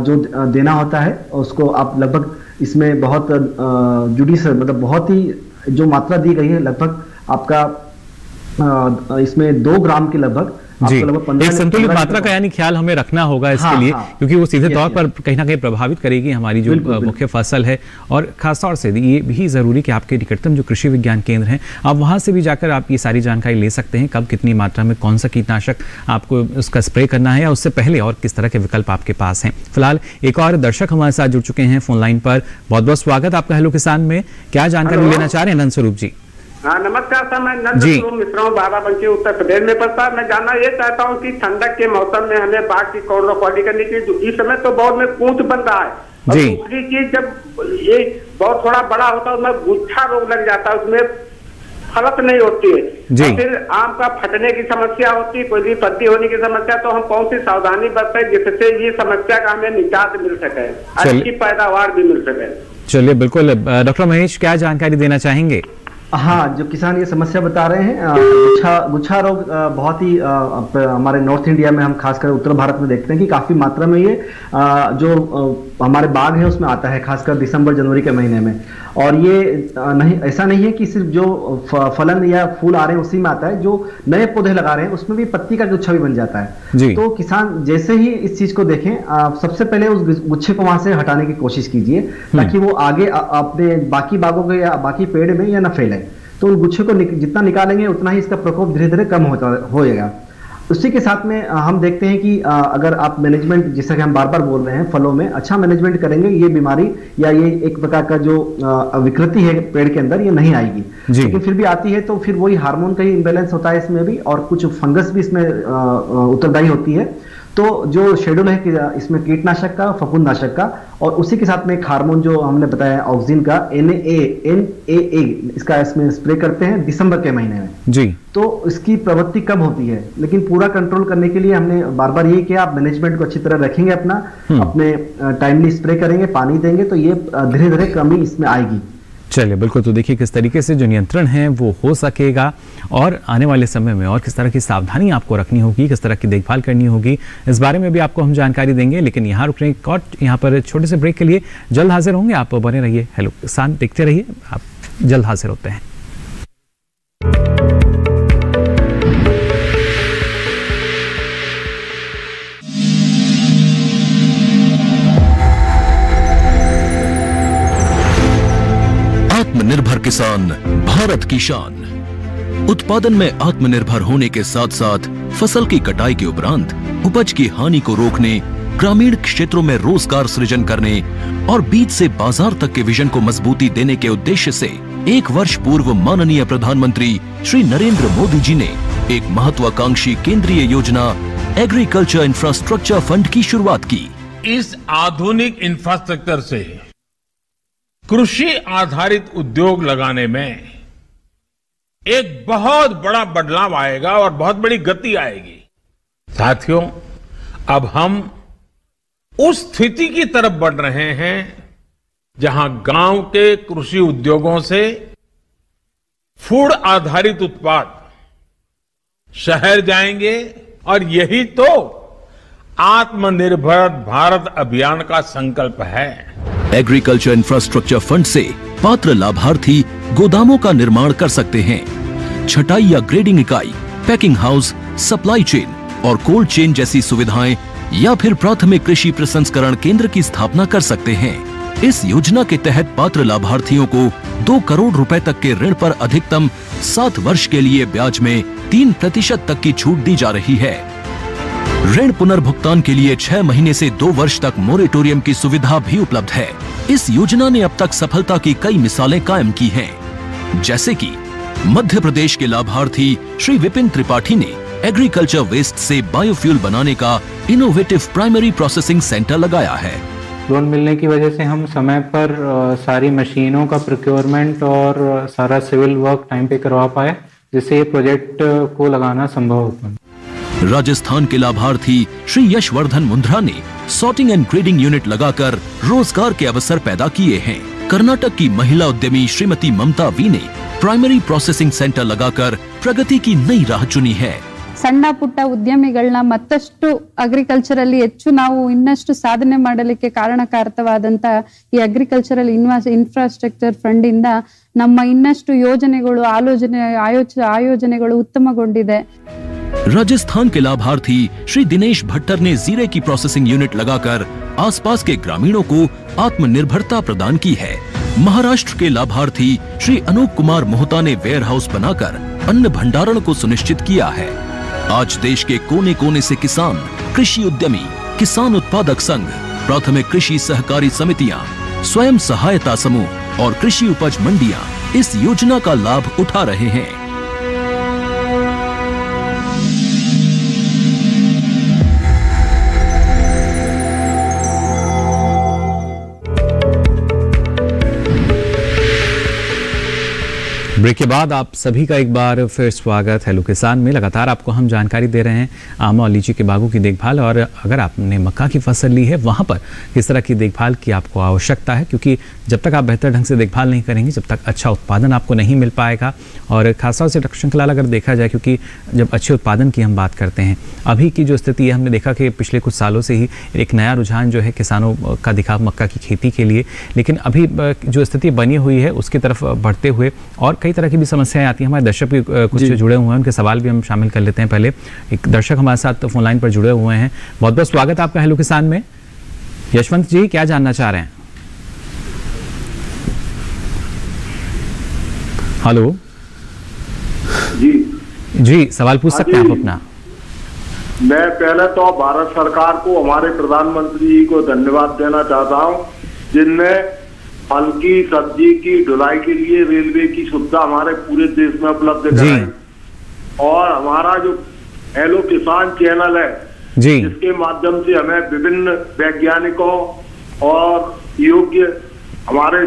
Speaker 4: जो देना होता है उसको आप लगभग इसमें बहुत जुडिशियल, मतलब बहुत ही जो मात्रा दी गई है, लगभग आपका इसमें 2 ग्राम के लगभग
Speaker 1: जी, एक संतुलित मात्रा का यानी ख्याल हमें रखना होगा इसके लिए, क्योंकि वो सीधे तौर पर कहीं ना कहीं प्रभावित करेगी हमारी जो मुख्य फसल है। और खासतौर से ये भी जरूरी कि आपके निकटतम जो कृषि विज्ञान केंद्र हैं, आप वहां से भी जाकर आप ये सारी जानकारी ले सकते हैं, कब कितनी मात्रा में कौन सा कीटनाशक आपको उसका स्प्रे करना है या उससे पहले और किस तरह के विकल्प आपके पास हैं। फिलहाल एक और दर्शक हमारे साथ जुड़ चुके हैं फोन लाइन पर। बहुत बहुत स्वागत आपका हेलो किसान में। क्या जानकारी लेना चाह रहे हैं नंद स्वरूप जी?
Speaker 6: हाँ नमस्कार सर, मैं नंद स्वरूप मिश्रा हूँ, बाराबंकी उत्तर प्रदेश में। पर सर मैं जानना ये चाहता हूँ कि ठंडक के मौसम में हमें बाग की क्वालिटी करनी चाहिए। इस समय तो बहुत में पूंछ बन रहा है, और दूसरी चीज जब ये बहुत थोड़ा बड़ा होता है उसमें गुच्छा रोग लग जाता है, उसमें फलत नहीं होती है, और फिर आम का फटने की समस्या होती है, कोई भी पत्ती होने की समस्या। तो हम कौन सी सावधानी बरतें जिससे ये समस्या का हमें निजात मिल सके, अच्छी पैदावार भी मिल सके?
Speaker 1: चलिए बिल्कुल, डॉक्टर महेश क्या जानकारी देना चाहेंगे?
Speaker 4: हाँ, जो किसान ये समस्या बता रहे हैं, गुच्छा रोग बहुत ही हमारे नॉर्थ इंडिया में, हम खासकर उत्तर भारत में देखते हैं कि काफी मात्रा में ये जो हमारे बाग है उसमें आता है, खासकर दिसंबर जनवरी के महीने में। और ये नहीं, ऐसा नहीं है कि सिर्फ जो फलन या फूल आ रहे हैं उसी में आता है, जो नए पौधे लगा रहे हैं उसमें भी पत्ती का गुच्छा भी बन जाता है। तो किसान जैसे ही इस चीज को देखें, सबसे पहले उस गुच्छे को वहां से हटाने की कोशिश कीजिए, ताकि वो आगे अपने बाकी बागों के या बाकी पेड़ में या न फैले। तो उन गुच्छे को जितना निकालेंगे उतना ही इसका प्रकोप धीरे धीरे कम होएगा। उसी के साथ में हम देखते हैं कि अगर आप मैनेजमेंट, जैसा कि हम बार बार बोल रहे हैं, फलों में अच्छा मैनेजमेंट करेंगे, ये बीमारी या ये एक प्रकार का जो विकृति है पेड़ के अंदर, ये नहीं आएगी। लेकिन फिर भी आती है तो फिर वही हार्मोन का ही इम्बैलेंस होता है इसमें भी, और कुछ फंगस भी इसमें उत्तरदायी होती है। तो जो शेड्यूल है कि इसमें कीटनाशक का, फफूंदनाशक का, और उसी के साथ में एक हार्मोन जो हमने बताया ऑक्सिन का, NAA, इसका इसमें स्प्रे करते हैं दिसंबर के महीने में जी। तो इसकी प्रवृत्ति कम होती है, लेकिन पूरा कंट्रोल करने के लिए हमने बार बार ये किया, आप मैनेजमेंट को अच्छी तरह रखेंगे, अपने टाइमली स्प्रे करेंगे, पानी देंगे, तो ये धीरे धीरे कमी इसमें आएगी।
Speaker 1: चलिए बिल्कुल, तो देखिए किस तरीके से जो नियंत्रण है वो हो सकेगा, और आने वाले समय में और किस तरह की सावधानी आपको रखनी होगी, किस तरह की देखभाल करनी होगी, इस बारे में भी आपको हम जानकारी देंगे। लेकिन यहाँ रुक रहे हैं, और यहाँ पर छोटे से ब्रेक के लिए जल्द हाजिर होंगे। आप बने रहिए, हेलो किसान देखते रहिए, आप जल्द हाजिर होते हैं।
Speaker 7: आत्मनिर्भर किसान भारत की शान। उत्पादन में आत्मनिर्भर होने के साथ साथ फसल की कटाई के उपरांत उपज की हानि को रोकने, ग्रामीण क्षेत्रों में रोजगार सृजन करने और बीज से बाजार तक के विजन को मजबूती देने के उद्देश्य से 1 वर्ष पूर्व माननीय प्रधानमंत्री श्री नरेंद्र मोदी जी ने एक महत्वाकांक्षी केंद्रीय योजना एग्रीकल्चर इंफ्रास्ट्रक्चर फंड की शुरुआत की।
Speaker 8: इस आधुनिक इंफ्रास्ट्रक्चर से कृषि आधारित उद्योग लगाने में एक बहुत बड़ा बदलाव आएगा और बहुत बड़ी गति आएगी। साथियों, अब हम उस स्थिति की तरफ बढ़ रहे हैं जहां गांव के कृषि उद्योगों से फूड आधारित उत्पाद शहर जाएंगे, और यही तो आत्मनिर्भर भारत अभियान का संकल्प है।
Speaker 7: एग्रीकल्चर इंफ्रास्ट्रक्चर फंड से पात्र लाभार्थी गोदामों का निर्माण कर सकते हैं, छटाई या ग्रेडिंग इकाई, पैकिंग हाउस, सप्लाई चेन और कोल्ड चेन जैसी सुविधाएं, या फिर प्राथमिक कृषि प्रसंस्करण केंद्र की स्थापना कर सकते हैं। इस योजना के तहत पात्र लाभार्थियों को 2 करोड़ रुपए तक के ऋण पर अधिकतम 7 वर्ष के लिए ब्याज में 3% तक की छूट दी जा रही है। ऋण पुनर्भुगतान के लिए 6 महीने से 2 वर्ष तक मोरेटोरियम की सुविधा भी उपलब्ध है। इस योजना ने अब तक सफलता की कई मिसालें कायम की हैं, जैसे कि मध्य प्रदेश के लाभार्थी श्री विपिन त्रिपाठी ने एग्रीकल्चर वेस्ट से बायोफ्यूल बनाने का इनोवेटिव प्राइमरी प्रोसेसिंग सेंटर लगाया है।
Speaker 9: लोन मिलने की वजह से हम समय पर सारी मशीनों का प्रोक्योरमेंट और सारा सिविल वर्क टाइम पे करवा पाए, जिससे ये प्रोजेक्ट को लगाना संभव हो पाया।
Speaker 7: राजस्थान के लाभार्थी श्री यशवर्धन मुंद्रा ने सॉर्टिंग एंड ग्रेडिंग यूनिट लगाकर रोजगार के अवसर पैदा किए हैं। कर्नाटक की महिला उद्यमी श्रीमती ममता वी ने प्राइमरी प्रोसेसिंग सेंटर लगाकर प्रगति की नई राह चुनी है।
Speaker 10: ಸಣ್ಣ ಪುಟ್ಟ ಉದ್ಯಮಿಗಳನ್ನ ಮತ್ತಷ್ಟು ಅಗ್ರಿಕಲ್ಚರಲ್ಲಿ ಹೆಚ್ಚು ನಾವು ಇನ್ನಷ್ಟು ಸಾಧನೆ ಮಾಡಲಿಕ್ಕೆ ಕಾರಣಕಾರಕವಾದಂತ ಈ ಅಗ್ರಿಕಲ್ಚರಲ್ ಇನ್ಫ್ರಾಸ್ಟ್ರಕ್ಚರ್ ಫಂಡ್ ಇಂದ ನಮ್ಮ ಇನ್ನಷ್ಟು ಯೋಜನೆಗಳು ಆಯೋಜನೆಗಳು ಉತ್ತಮಗೊಂಡಿದೆ।
Speaker 7: राजस्थान के लाभार्थी श्री दिनेश भट्टर ने जीरे की प्रोसेसिंग यूनिट लगाकर आसपास के ग्रामीणों को आत्मनिर्भरता प्रदान की है। महाराष्ट्र के लाभार्थी श्री अनूप कुमार मोहता ने वेयर हाउस बनाकर अन्न भंडारण को सुनिश्चित किया है। आज देश के कोने कोने से किसान, कृषि उद्यमी, किसान उत्पादक संघ, प्राथमिक कृषि सहकारी समितियां, स्वयं सहायता समूह और कृषि उपज मंडियां इस योजना का लाभ उठा रहे हैं।
Speaker 1: ब्रेक के बाद आप सभी का एक बार फिर स्वागत हेलो किसान में। लगातार आपको हम जानकारी दे रहे हैं आम और लीची के बागों की देखभाल, और अगर आपने मक्का की फसल ली है वहाँ पर किस तरह की देखभाल की आपको आवश्यकता है, क्योंकि जब तक आप बेहतर ढंग से देखभाल नहीं करेंगे जब तक अच्छा उत्पादन आपको नहीं मिल पाएगा। और खासतौर से शृंखला अगर देखा जाए, क्योंकि जब अच्छे उत्पादन की हम बात करते हैं, अभी की जो स्थिति है हमने देखा कि पिछले कुछ सालों से ही एक नया रुझान जो है किसानों का दिखा मक्का की खेती के लिए, लेकिन अभी जो स्थिति बनी हुई है उसकी तरफ बढ़ते हुए और कई तरह की भी समस्याएं आती हैं। हमारे दर्शक भी कुछ जुड़े हुए हैं, उनके सवाल भी हम शामिल कर लेते हैं। पहले एक दर्शक हमारे साथ फोन लाइन पर जुड़े हुए हैं, बहुत बहुत स्वागत आपका हेलो किसान में। यशवंत जी, क्या जानना चाह रहे हैं? हेलो जी, सवाल पूछ सकते हैं आप अपना।
Speaker 11: मैं पहले तो भारत सरकार को, हमारे प्रधानमंत्री जी को धन्यवाद देना चाहता हूं, जिनने फल की सब्जी की ढुलाई के लिए रेलवे की सुविधा हमारे पूरे देश में उपलब्ध कराई। और हमारा जो हेलो किसान चैनल है जी, जिसके माध्यम से हमें विभिन्न वैज्ञानिकों और योग्य हमारे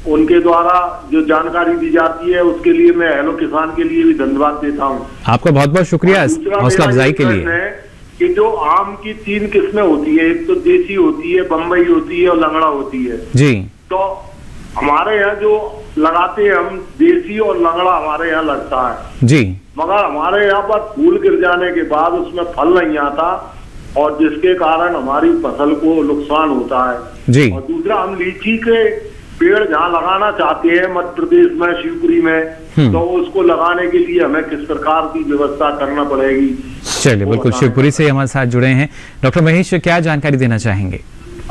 Speaker 11: उनके द्वारा जो जानकारी दी जाती है, उसके लिए मैं हेलो किसान के लिए भी धन्यवाद देता हूँ।
Speaker 1: आपका बहुत बहुत शुक्रिया हौसला अफजाई के लिए।
Speaker 11: कि जो आम की 3 किस्में होती है, एक तो देसी होती है, बम्बई होती है और लंगड़ा होती है
Speaker 1: जी।
Speaker 11: तो हमारे यहाँ जो लगाते हैं हम, देसी और लंगड़ा हमारे यहाँ लगता है
Speaker 1: जी,
Speaker 11: मगर हमारे यहाँ पर फूल गिर जाने के बाद उसमें फल नहीं आता, और जिसके कारण हमारी फसल को नुकसान होता है जी। और दूसरा, हम लीची के पेड़ जहाँ लगाना चाहते हैं मध्य प्रदेश में, शिवपुरी में, तो उसको लगाने के लिए हमें किस प्रकार की व्यवस्था करना पड़ेगी?
Speaker 1: चलिए, बिल्कुल शिवपुरी से हमारे साथ जुड़े हैं डॉक्टर महेश, क्या जानकारी देना चाहेंगे?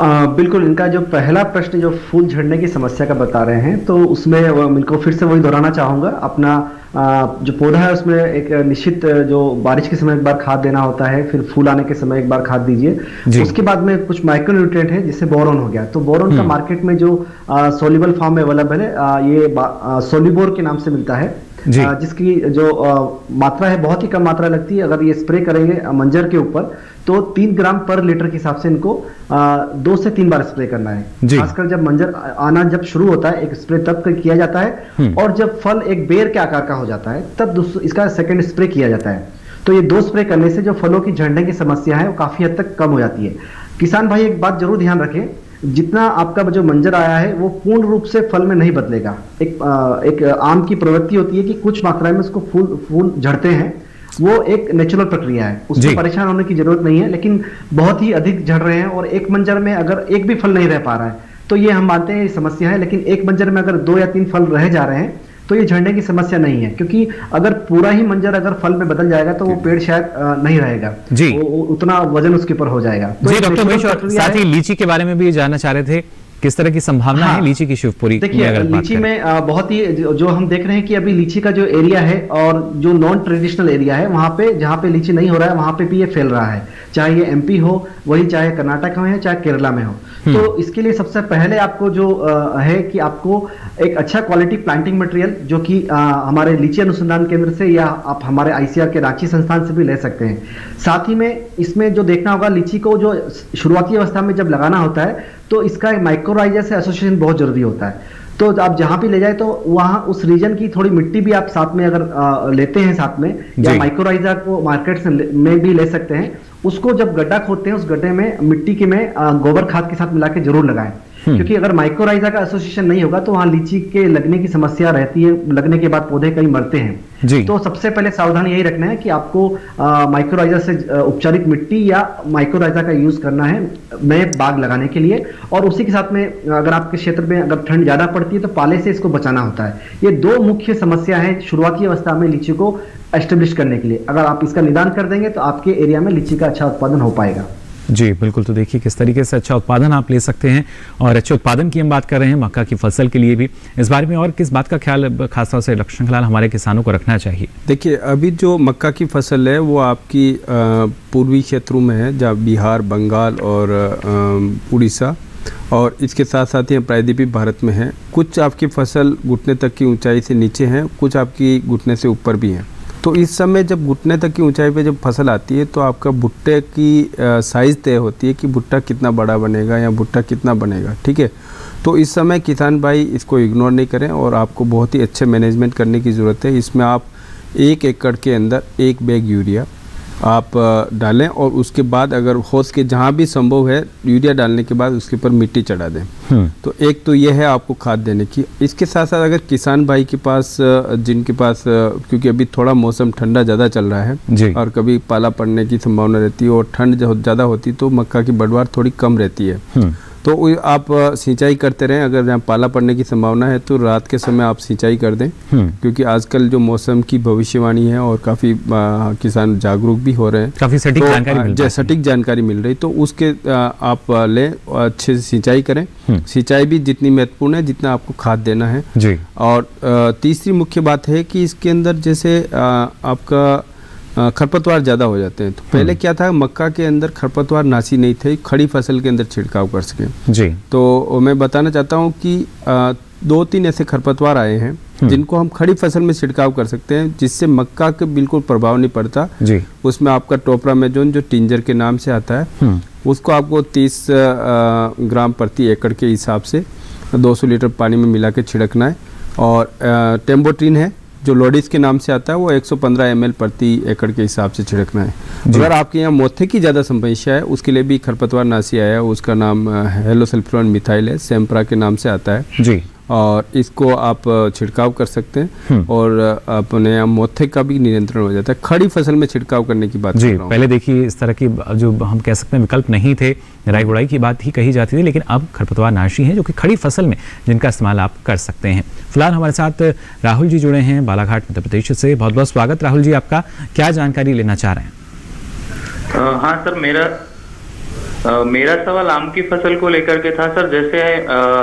Speaker 4: बिल्कुल, इनका जो पहला प्रश्न जो फूल झड़ने की समस्या का बता रहे हैं, तो उसमें इनको फिर से वही दोहराना चाहूंगा। अपना जो पौधा है उसमें एक निश्चित जो बारिश के समय एक बार खाद देना होता है, फिर फूल आने के समय एक बार खाद दीजिए। उसके बाद में कुछ माइक्रोन्यूट्रिएंट है जिससे बोरॉन हो गया, तो बोरॉन का मार्केट में जो सोल्यूबल फॉर्म में अवेलेबल है, ये सोल्यूबोर के नाम से मिलता है, जिसकी जो मात्रा है बहुत ही कम मात्रा लगती है। अगर ये स्प्रे करेंगे मंजर के ऊपर तो 3 ग्राम पर लीटर के हिसाब से इनको 2 से 3 बार स्प्रे करना है। खासकर जब मंजर आना जब शुरू होता है, एक स्प्रे तब किया जाता है, और जब फल एक बेर के आकार का हो जाता है तब इसका सेकंड स्प्रे किया जाता है। तो ये 2 स्प्रे करने से जो फलों की झड़ने की समस्या है वो काफी हद तक कम हो जाती है। किसान भाई एक बात जरूर ध्यान रखें, जितना आपका जो मंजर आया है वो पूर्ण रूप से फल में नहीं बदलेगा। एक आम की प्रवृत्ति होती है कि कुछ मात्रा में उसको फूल झड़ते हैं, वो एक नेचुरल प्रक्रिया है, उसमें परेशान होने की जरूरत नहीं है। लेकिन बहुत ही अधिक झड़ रहे हैं और एक मंजर में अगर एक भी फल नहीं रह पा रहा है तो ये हम मानते हैं ये समस्या है। लेकिन एक मंजर में अगर 2 या 3 फल रह जा रहे हैं तो ये झड़ने की समस्या नहीं है, क्योंकि अगर पूरा ही मंजर अगर फल में बदल जाएगा तो वो पेड़ शायद नहीं रहेगा जी, उतना वजन उसके ऊपर हो जाएगा। तो
Speaker 1: जी डॉक्टर महेश, साथ ही लीची के बारे में भी जानना चाह रहे थे, किस तरह की संभावना है लीची की शिवपुरी?
Speaker 4: देखिए, लीची में बहुत ही जो हम देख रहे हैं कि अभी लीची का जो एरिया है और जो नॉन ट्रेडिशनल एरिया है, वहां पे जहां पे लीची नहीं हो रहा है वहां पे भी ये फैल रहा है, चाहे ये एमपी हो, वही चाहे कर्नाटक में हो, चाहे केरला में हो। तो इसके लिए सबसे पहले आपको जो है कि आपको एक अच्छा क्वालिटी प्लांटिंग मटेरियल, जो कि हमारे लीची अनुसंधान केंद्र से या आप हमारे आईसीआर के रांची संस्थान से भी ले सकते हैं। साथ ही में इसमें जो देखना होगा, लीची को जो शुरुआती अवस्था में जब लगाना होता है तो इसका एक माइक्रोराइजा से एसोसिएशन बहुत जरूरी होता है। तो आप जहां भी ले जाए तो वहां उस रीजन की थोड़ी मिट्टी भी आप साथ में अगर लेते हैं साथ में, या माइक्रोराइजा को मार्केट से में भी ले सकते हैं, उसको जब गड्ढा खोदते हैं उस गड्ढे में मिट्टी के में गोबर खाद के साथ मिला के जरूर लगाएं। क्योंकि अगर माइक्रोराइजा का एसोसिएशन नहीं होगा तो वहां लीची के लगने की समस्या रहती है, लगने के बाद पौधे कई मरते हैं जी। तो सबसे पहले सावधान यही रखना है कि आपको माइक्रोराइजा से उपचारित मिट्टी या माइक्रोराइजा का यूज करना है नए बाग लगाने के लिए। और उसी के साथ में अगर आपके क्षेत्र में अगर ठंड ज्यादा पड़ती है तो पाले से इसको बचाना होता है। ये 2 मुख्य समस्या है शुरुआती अवस्था में लीची को एस्टेब्लिश करने के लिए। अगर आप इसका निदान कर देंगे तो आपके एरिया में लीची का अच्छा उत्पादन हो पाएगा।
Speaker 1: जी बिल्कुल, तो देखिए किस तरीके से अच्छा उत्पादन आप ले सकते हैं। और अच्छे उत्पादन की हम बात कर रहे हैं मक्का की फसल के लिए भी, इस बारे में और किस बात का ख्याल खासतौर से लक्ष्मण खलाल हमारे किसानों को रखना चाहिए?
Speaker 2: देखिए, अभी जो मक्का की फसल है वो आपकी पूर्वी क्षेत्रों में है, जहाँ बिहार, बंगाल और उड़ीसा, और इसके साथ साथ ये प्रायद्वीपीय भारत में है। कुछ आपकी फसल घुटने तक की ऊंचाई से नीचे हैं, कुछ आपकी घुटने से ऊपर भी हैं। तो इस समय जब घुटने तक की ऊंचाई पे जब फसल आती है तो आपका भुट्टे की साइज़ तय होती है कि भुट्टा कितना बड़ा बनेगा या भुट्टा कितना बनेगा, ठीक है। तो इस समय किसान भाई इसको इग्नोर नहीं करें और आपको बहुत ही अच्छे मैनेजमेंट करने की ज़रूरत है। इसमें आप 1 एकड़ के अंदर 1 बैग यूरिया आप डालें और उसके बाद अगर हो सके जहाँ भी संभव है यूरिया डालने के बाद उसके ऊपर मिट्टी चढ़ा दें। तो एक तो ये है आपको खाद देने की। इसके साथ साथ अगर किसान भाई के पास जिनके पास क्योंकि अभी थोड़ा मौसम ठंडा ज़्यादा चल रहा है और कभी पाला पड़ने की संभावना रहती है और ठंड ज़्यादा होती तो मक्का की बढ़वार थोड़ी कम रहती है। तो आप सिंचाई करते रहें। अगर यहाँ पाला पड़ने की संभावना है तो रात के समय आप सिंचाई कर दें, क्योंकि आजकल जो मौसम की भविष्यवाणी है और काफ़ी किसान जागरूक भी हो रहे हैं,
Speaker 1: काफ़ी सटीक जानकारी
Speaker 2: मिल रही, तो उसके आप लें, अच्छे से सिंचाई करें। सिंचाई भी जितनी महत्वपूर्ण है जितना आपको खाद देना है जी। और तीसरी मुख्य बात है कि इसके अंदर जैसे आपका खरपतवार ज़्यादा हो जाते हैं। तो पहले क्या था, मक्का के अंदर खरपतवार नासी नहीं थे, खड़ी फसल के अंदर छिड़काव कर सके जी। तो मैं बताना चाहता हूँ कि 2-3 ऐसे खरपतवार आए हैं जिनको हम खड़ी फसल में छिड़काव कर सकते हैं, जिससे मक्का के बिल्कुल प्रभाव नहीं पड़ता जी। उसमें आपका टोपरामेजोन जो टिंजर के नाम से आता है उसको आपको 30 ग्राम प्रति एकड़ के हिसाब से 200 लीटर पानी में मिला के छिड़कना है। और टेम्बोट्रिन है जो लोडिस के नाम से आता है, वो 115 ml प्रति एकड़ के हिसाब से छिड़कना है। अगर आपके यहाँ मोथे की ज़्यादा समस्या है उसके लिए भी खरपतवार नासी आया है, उसका नाम हेलोसल्फ्यूरॉन मिथाइल है, सेम्प्रा के नाम से आता है जी। और इसको आप छिड़काव कर सकते हैं और अपने यहाँ मोथे का भी नियंत्रण हो जाता है। खड़ी फसल में छिड़काव करने की बात
Speaker 1: जी। पहले देखिए इस तरह की जो हम कह सकते हैं विकल्प नहीं थे, निराई गुड़ाई की बात ही कही जाती थी, लेकिन अब खरपतवार नाशी हैं जो कि खड़ी फसल में जिनका इस्तेमाल आप कर सकते हैं। फिलहाल हमारे साथ राहुल जी जुड़े हैं बालाघाट मध्य प्रदेश से। बहुत बहुत स्वागत राहुल जी आपका। क्या जानकारी लेना चाह रहे हैं?
Speaker 12: हाँ सर, मेरा सवाल आम की फसल को लेकर के था सर। जैसे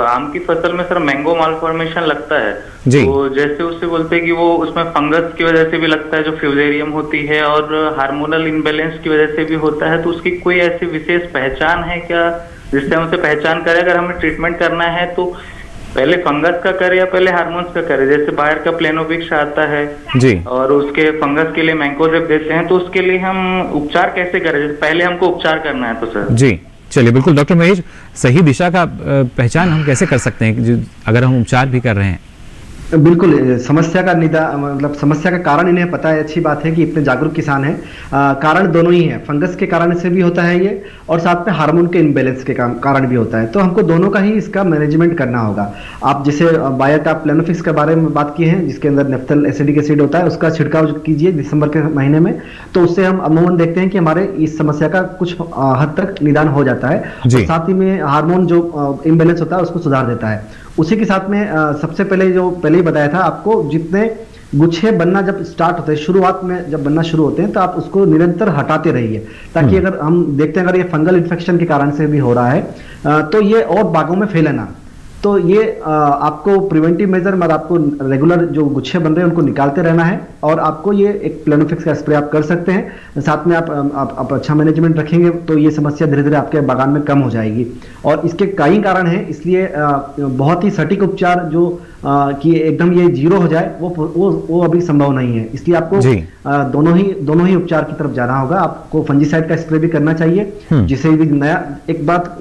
Speaker 12: आम की फसल में सर मैंगो मालफॉर्मेशन लगता है जी। तो जैसे उससे बोलते हैं कि वो उसमें फंगस की वजह से भी लगता है जो फ्यूजेरियम होती है, और हार्मोनल इनबैलेंस की वजह से भी होता है। तो उसकी कोई ऐसी विशेष पहचान है क्या जिससे हम उसे पहचान करें? अगर हमें ट्रीटमेंट करना है तो पहले फंगस का करे या पहले हार्मोन्स का करे? जैसे बाहर का प्लेनोविक्स आता है जी, और उसके फंगस के लिए मैंकोजेब देते हैं, तो उसके लिए हम उपचार कैसे करें? जैसे पहले हमको उपचार करना है तो सर
Speaker 1: जी। चलिए बिल्कुल डॉक्टर महेश, सही दिशा का पहचान हम कैसे कर सकते हैं अगर हम उपचार भी कर रहे हैं?
Speaker 4: बिल्कुल, समस्या का मतलब समस्या का कारण इन्हें पता है। अच्छी बात है कि इतने जागरूक किसान हैं। कारण दोनों ही हैं, फंगस के कारण से भी होता है ये, और साथ में हार्मोन के इनबैलेंस के कारण भी होता है। तो हमको दोनों का ही इसका मैनेजमेंट करना होगा। आप जैसे बायर का प्लेनोफिक्स के बारे में बात किए हैं, जिसके अंदर नेफ्थल एसिडिक एसिड होता है, उसका छिड़काव कीजिए दिसंबर के महीने में। तो उससे हम अमूमन देखते हैं कि हमारे इस समस्या का कुछ हद तक निदान हो जाता है। और साथ ही में हार्मोन जो इनबैलेंस होता है उसको सुधार देता है। उसी के साथ में सबसे पहले ही बताया था आपको, जितने गुच्छे बनना जब स्टार्ट होते हैं, शुरुआत में जब बनना शुरू होते हैं, तो आप उसको निरंतर हटाते रहिए, ताकि अगर हम देखते हैं अगर ये फंगल इन्फेक्शन के कारण से भी हो रहा है तो ये और बागों में फैले ना। तो ये आपको प्रिवेंटिव मेजर में आपको रेगुलर जो गुच्छे बन रहे हैं उनको निकालते रहना है, और आपको ये एक प्लेनोफिक्स का स्प्रे आप कर सकते हैं। साथ में आप अच्छा मैनेजमेंट रखेंगे तो ये समस्या धीरे धीरे आपके बागान में कम हो जाएगी। और इसके कई कारण हैं, इसलिए बहुत ही सटीक उपचार जो कि एकदम ये जीरो हो जाए वो अभी संभव नहीं है। इसलिए आपको दोनों ही उपचार की तरफ जाना होगा। आपको फंजीसाइड का स्प्रे भी करना चाहिए, जिसे भी नया, एक बात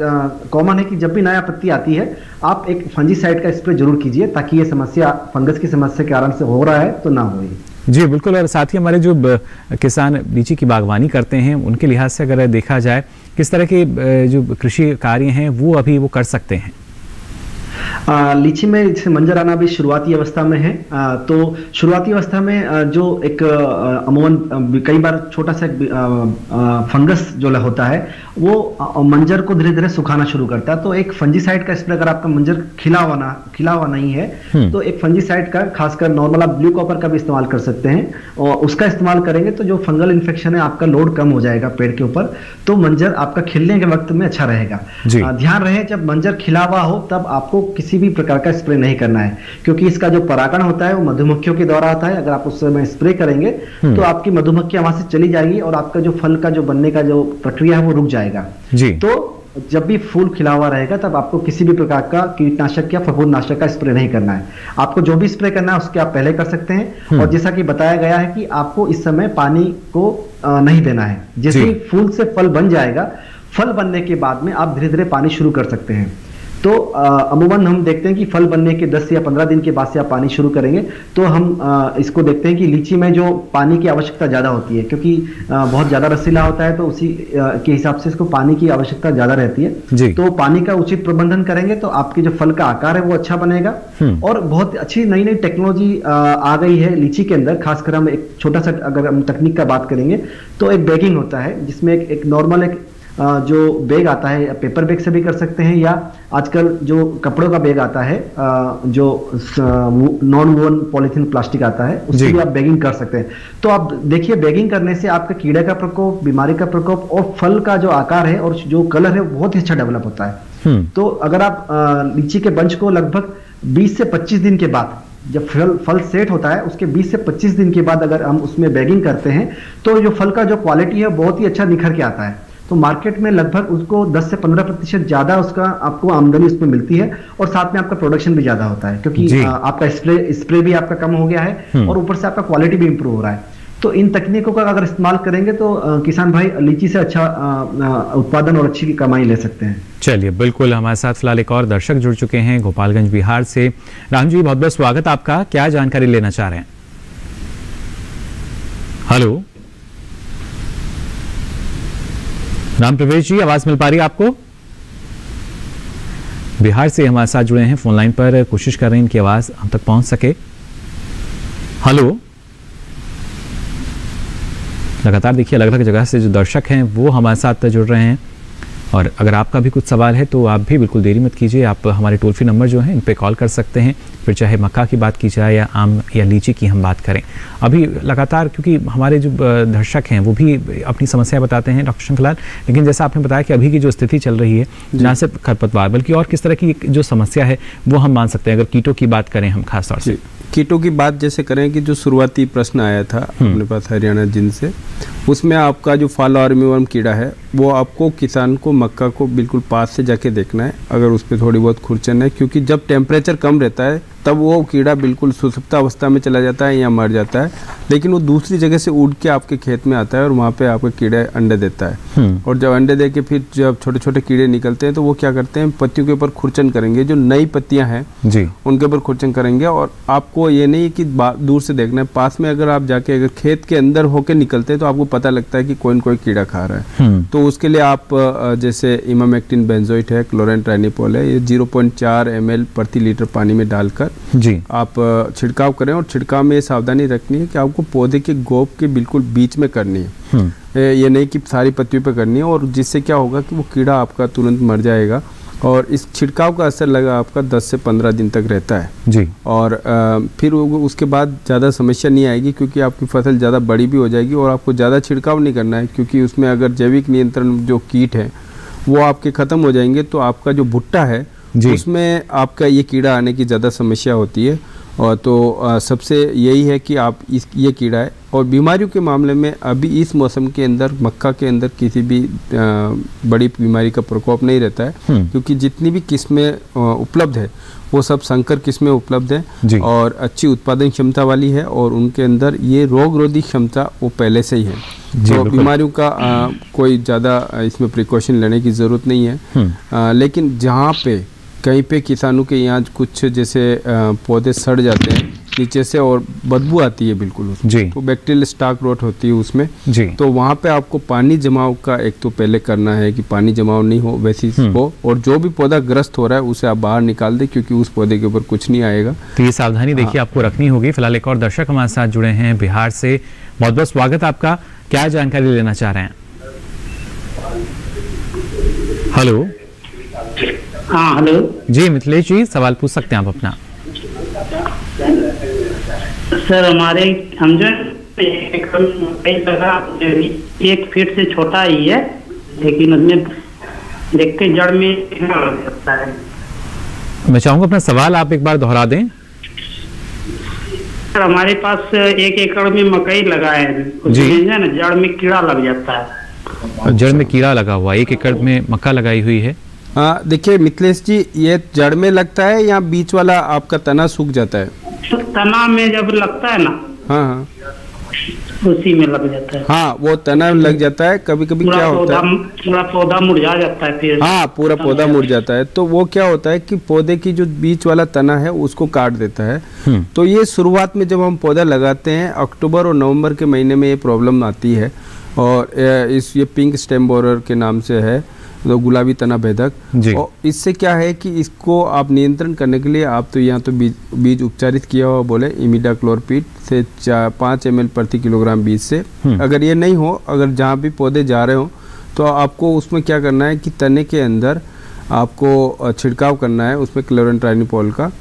Speaker 4: कॉमन है कि जब भी नया पत्ती आती है आप एक फंजीसाइड का स्प्रे जरूर कीजिए, ताकि ये समस्या फंगस की समस्या के कारण से हो रहा है तो ना हो।
Speaker 1: जी बिल्कुल। और साथ ही हमारे जो किसान लीची की बागवानी करते हैं उनके लिहाज से अगर देखा जाए, किस तरह के जो कृषि कार्य हैं वो अभी वो कर सकते हैं?
Speaker 4: लीची में जैसे मंजर आना भी शुरुआती अवस्था में है। तो शुरुआती अवस्था में जो एक अमूमन कई बार छोटा सा फंगस जो होता है वो मंजर को धीरे धीरे सुखाना शुरू करता है। तो एक फंजीसाइड का स्प्रे, अगर आपका मंजर खिला हुआ नहीं है तो एक फंजीसाइड का, खासकर नॉर्मल आप ब्लू कॉपर का भी इस्तेमाल कर सकते हैं, और उसका इस्तेमाल करेंगे तो जो फंगल इन्फेक्शन है आपका लोड कम हो जाएगा पेड़ के ऊपर, तो मंजर आपका खिलने के वक्त में अच्छा रहेगा। ध्यान रहे जब मंजर खिला हुआ हो तब आपको किसी भी प्रकार का स्प्रे नहीं करना है, क्योंकि इसका जो परागण होता है वो मधुमक्खियों के द्वारा आता है। अगर आप उस समय स्प्रे करेंगे तो आपकी मधुमक्खियां वहां से चली जाएगी और आपका जो फल का जो बनने का जो प्रक्रिया है वो रुक जाएगा जी। तो जब भी फूल खिला हुआ रहेगा तब आपको किसी भी प्रकार का कीटनाशक या फफूंदनाशक का स्प्रे नहीं करना है। आपको जो भी स्प्रे करना है उसके आप पहले कर सकते हैं। और जैसा कि बताया गया है कि आपको इस समय पानी को नहीं देना है। जैसे ही फूल से फल बन जाएगा, फल बनने के बाद में आप धीरे धीरे पानी शुरू कर सकते हैं। तो अमूमन हम देखते हैं कि फल बनने के 10 या 15 दिन के बाद से आप पानी शुरू करेंगे तो हम इसको देखते हैं कि लीची में जो पानी की आवश्यकता ज़्यादा होती है, क्योंकि बहुत ज़्यादा रसीला होता है, तो उसी के हिसाब से इसको पानी की आवश्यकता ज़्यादा रहती है। तो पानी का उचित प्रबंधन करेंगे तो आपके जो फल का आकार है वो अच्छा बनेगा। और बहुत अच्छी नई नई टेक्नोलॉजी आ गई है लीची के अंदर। खासकर हम एक छोटा सा अगर हम तकनीक का बात करेंगे तो एक बैगिंग होता है, जिसमें एक नॉर्मल एक जो बैग आता है, पेपर बैग से भी कर सकते हैं, या आजकल जो कपड़ों का बैग आता है जो नॉन वोवन पॉलीथीन प्लास्टिक आता है, उससे भी आप बैगिंग कर सकते हैं। तो आप देखिए, बैगिंग करने से आपका कीड़े का प्रकोप, बीमारी का प्रकोप और फल का जो आकार है और जो कलर है बहुत ही अच्छा डेवलप होता है। तो अगर आप लीची के बंच को लगभग 20 से 25 दिन के बाद, जब फल सेट होता है उसके 20 से 25 दिन के बाद अगर हम उसमें बैगिंग करते हैं तो जो फल का जो क्वालिटी है बहुत ही अच्छा निखर के आता है। तो मार्केट में लगभग उसको 10 से 15% ज्यादा उसका आपको आमदनी उसमें मिलती है और साथ में आपका प्रोडक्शन भी ज्यादा होता है, क्योंकि आपका स्प्रे भी आपका कम हो गया है और ऊपर से आपका क्वालिटी भी इंप्रूव हो रहा है। तो इन तकनीकों का अगर इस्तेमाल करेंगे तो किसान भाई लीची से अच्छा उत्पादन और अच्छी कमाई ले सकते हैं।
Speaker 1: चलिए, बिल्कुल। हमारे साथ फिलहाल एक और दर्शक जुड़ चुके हैं गोपालगंज बिहार से। राम जी, बहुत बहुत स्वागत आपका। क्या जानकारी लेना चाह रहे हैं? हेलो राम प्रवेश जी, आवाज मिल पा रही है आपको? बिहार से हमारे साथ जुड़े हैं फोन लाइन पर, कोशिश कर रहे हैं इनकी आवाज हम तक पहुंच सके। हेलो, लगातार देखिए अलग अलग जगह से जो दर्शक हैं वो हमारे साथ जुड़ रहे हैं, और अगर आपका भी कुछ सवाल है तो आप भी बिल्कुल देरी मत कीजिए। आप हमारे टोल फ्री नंबर जो है इन पे कॉल कर सकते हैं, फिर चाहे मक्का की बात की जाए या आम या लीची की हम बात करें। अभी लगातार, क्योंकि हमारे जो दर्शक हैं वो भी अपनी समस्या बताते हैं डॉक्टर शंकरलाल, लेकिन जैसा आपने बताया कि अभी की जो स्थिति चल रही है, ना सिर्फ खरपतवार बल्कि और किस तरह की जो समस्या है वो हम मान सकते हैं। अगर कीटों की बात करें हम खास तौर से,
Speaker 2: कीटों की बात जैसे करें कि जो शुरुआती प्रश्न आया था अपने पास हरियाणा जिनसे, उसमें आपका जो फॉल आर्मीवर्म कीड़ा है वो आपको किसान को मक्का को बिल्कुल पास से जाके देखना है अगर उस पर थोड़ी बहुत खुरचन है, क्योंकि जब टेम्परेचर कम रहता है तब वो कीड़ा बिल्कुल सुसुप्त अवस्था में चला जाता है या मर जाता है, लेकिन वो दूसरी जगह से उड़ के आपके खेत में आता है और वहाँ पे आपके कीड़े अंडे देता है। और जब अंडे दे के फिर जब छोटे छोटे कीड़े निकलते हैं तो वो क्या करते हैं, पत्तियों के ऊपर खुरचन करेंगे, जो नई पत्तियां हैं उनके ऊपर खुरचन करेंगे। और आपको ये नहीं कि दूर से देखना है, पास में अगर आप जाके अगर खेत के अंदर होके निकलते हैं तो आपको पता लगता है कि कोई न कोई कीड़ा खा रहा है। तो उसके लिए आप जैसे इमामेक्टिन बेंजोइट है, क्लोरेंट्रानिपोल है, ये 0.4 ml प्रति लीटर पानी में डालकर आप छिड़काव करें। और छिड़काव में ये सावधानी रखनी है कि आपको पौधे के गोप के बिल्कुल बीच में करनी है, ये नहीं कि सारी पत्तियों पे करनी है, और जिससे क्या होगा कि वो कीड़ा आपका तुरंत मर जाएगा। और इस छिड़काव का असर लगा आपका 10 से 15 दिन तक रहता है जी। और फिर उसके बाद ज़्यादा समस्या नहीं आएगी, क्योंकि आपकी फसल ज़्यादा बड़ी भी हो जाएगी और आपको ज़्यादा छिड़काव नहीं करना है, क्योंकि उसमें अगर जैविक नियंत्रण जो कीट है वो आपके ख़त्म हो जाएंगे तो आपका जो भुट्टा है उसमें आपका ये कीड़ा आने की ज़्यादा समस्या होती है। और तो सबसे यही है कि आप ये कीड़ा है। और बीमारियों के मामले में अभी इस मौसम के अंदर मक्का के अंदर किसी भी बड़ी बीमारी का प्रकोप नहीं रहता है, क्योंकि जितनी भी किस्में उपलब्ध है वो सब संकर किस्में उपलब्ध हैं और अच्छी उत्पादन क्षमता वाली है, और उनके अंदर ये रोग रोधी क्षमता वो पहले से ही है। तो बीमारियों का कोई ज़्यादा इसमें प्रिकॉशन लेने की ज़रूरत नहीं है। लेकिन जहाँ पे कहीं पे किसानों के यहाँ कुछ जैसे पौधे सड़ जाते हैं नीचे से और बदबू आती है बिल्कुल उसमें, तो बैक्टीरियल स्टॉक रोट होती है उसमें जी। तो वहाँ पे आपको पानी जमाव का एक तो पहले करना है कि पानी जमाव नहीं हो वैसी हो, और जो भी पौधा ग्रस्त हो रहा है उसे आप बाहर निकाल दें, क्योंकि उस पौधे के ऊपर कुछ नहीं आएगा।
Speaker 1: तो ये सावधानी देखिए आपको रखनी होगी। फिलहाल एक और दर्शक हमारे साथ जुड़े हैं बिहार से, बहुत बहुत स्वागत आपका। क्या जानकारी लेना चाह रहे हैं? हेलो।
Speaker 13: हाँ हेलो
Speaker 1: जी मिथिलेश जी, सवाल पूछ सकते हैं आप अपना।
Speaker 13: सर हम जो लगा 1 फीट से छोटा ही है, लेकिन उसमें देखते जड़ में सकता है।
Speaker 1: मैं चाहूंगा अपना सवाल आप एक बार दोहरा दें।
Speaker 13: सर हमारे पास 1 एकड़ में मकई लगा है, उसमें ना जड़ में कीड़ा लग जाता है,
Speaker 1: जड़ में कीड़ा लगा हुआ, 1 एकड़ में मक्का लगाई हुई है।
Speaker 2: हाँ देखिए मिथिलेश जी, ये जड़ में लगता है या बीच वाला आपका तना सूख जाता है?
Speaker 13: तना में जब लगता है ना,
Speaker 2: हाँ
Speaker 13: उसी में लग जाता है।
Speaker 2: हाँ वो तना लग जाता है। कभी कभी क्या होता है,
Speaker 13: पूरा पौधा मुरझा जाता है फिर।
Speaker 2: हाँ पूरा पौधा मुड़ जाता है। तो वो क्या होता है कि पौधे की जो बीच वाला तना है उसको काट देता है। तो ये शुरुआत में जब हम पौधा लगाते हैं अक्टूबर और नवंबर के महीने में ये प्रॉब्लम आती है, और ये पिंक स्टेम बोरर के नाम से है, तो गुलाबी तना भेदक। और इससे क्या है कि इसको आप नियंत्रण करने के लिए आप तो यहाँ तो बीज उपचारित किया हुआ बोले इमिडाक्लोरपीड से 5 ml प्रति किलोग्राम बीज से। अगर ये नहीं हो, अगर जहाँ भी पौधे जा रहे हो तो आपको उसमें क्या करना है कि तने के अंदर आपको छिड़काव करना है उसमें क्लोरेंट्राइनिपोल का।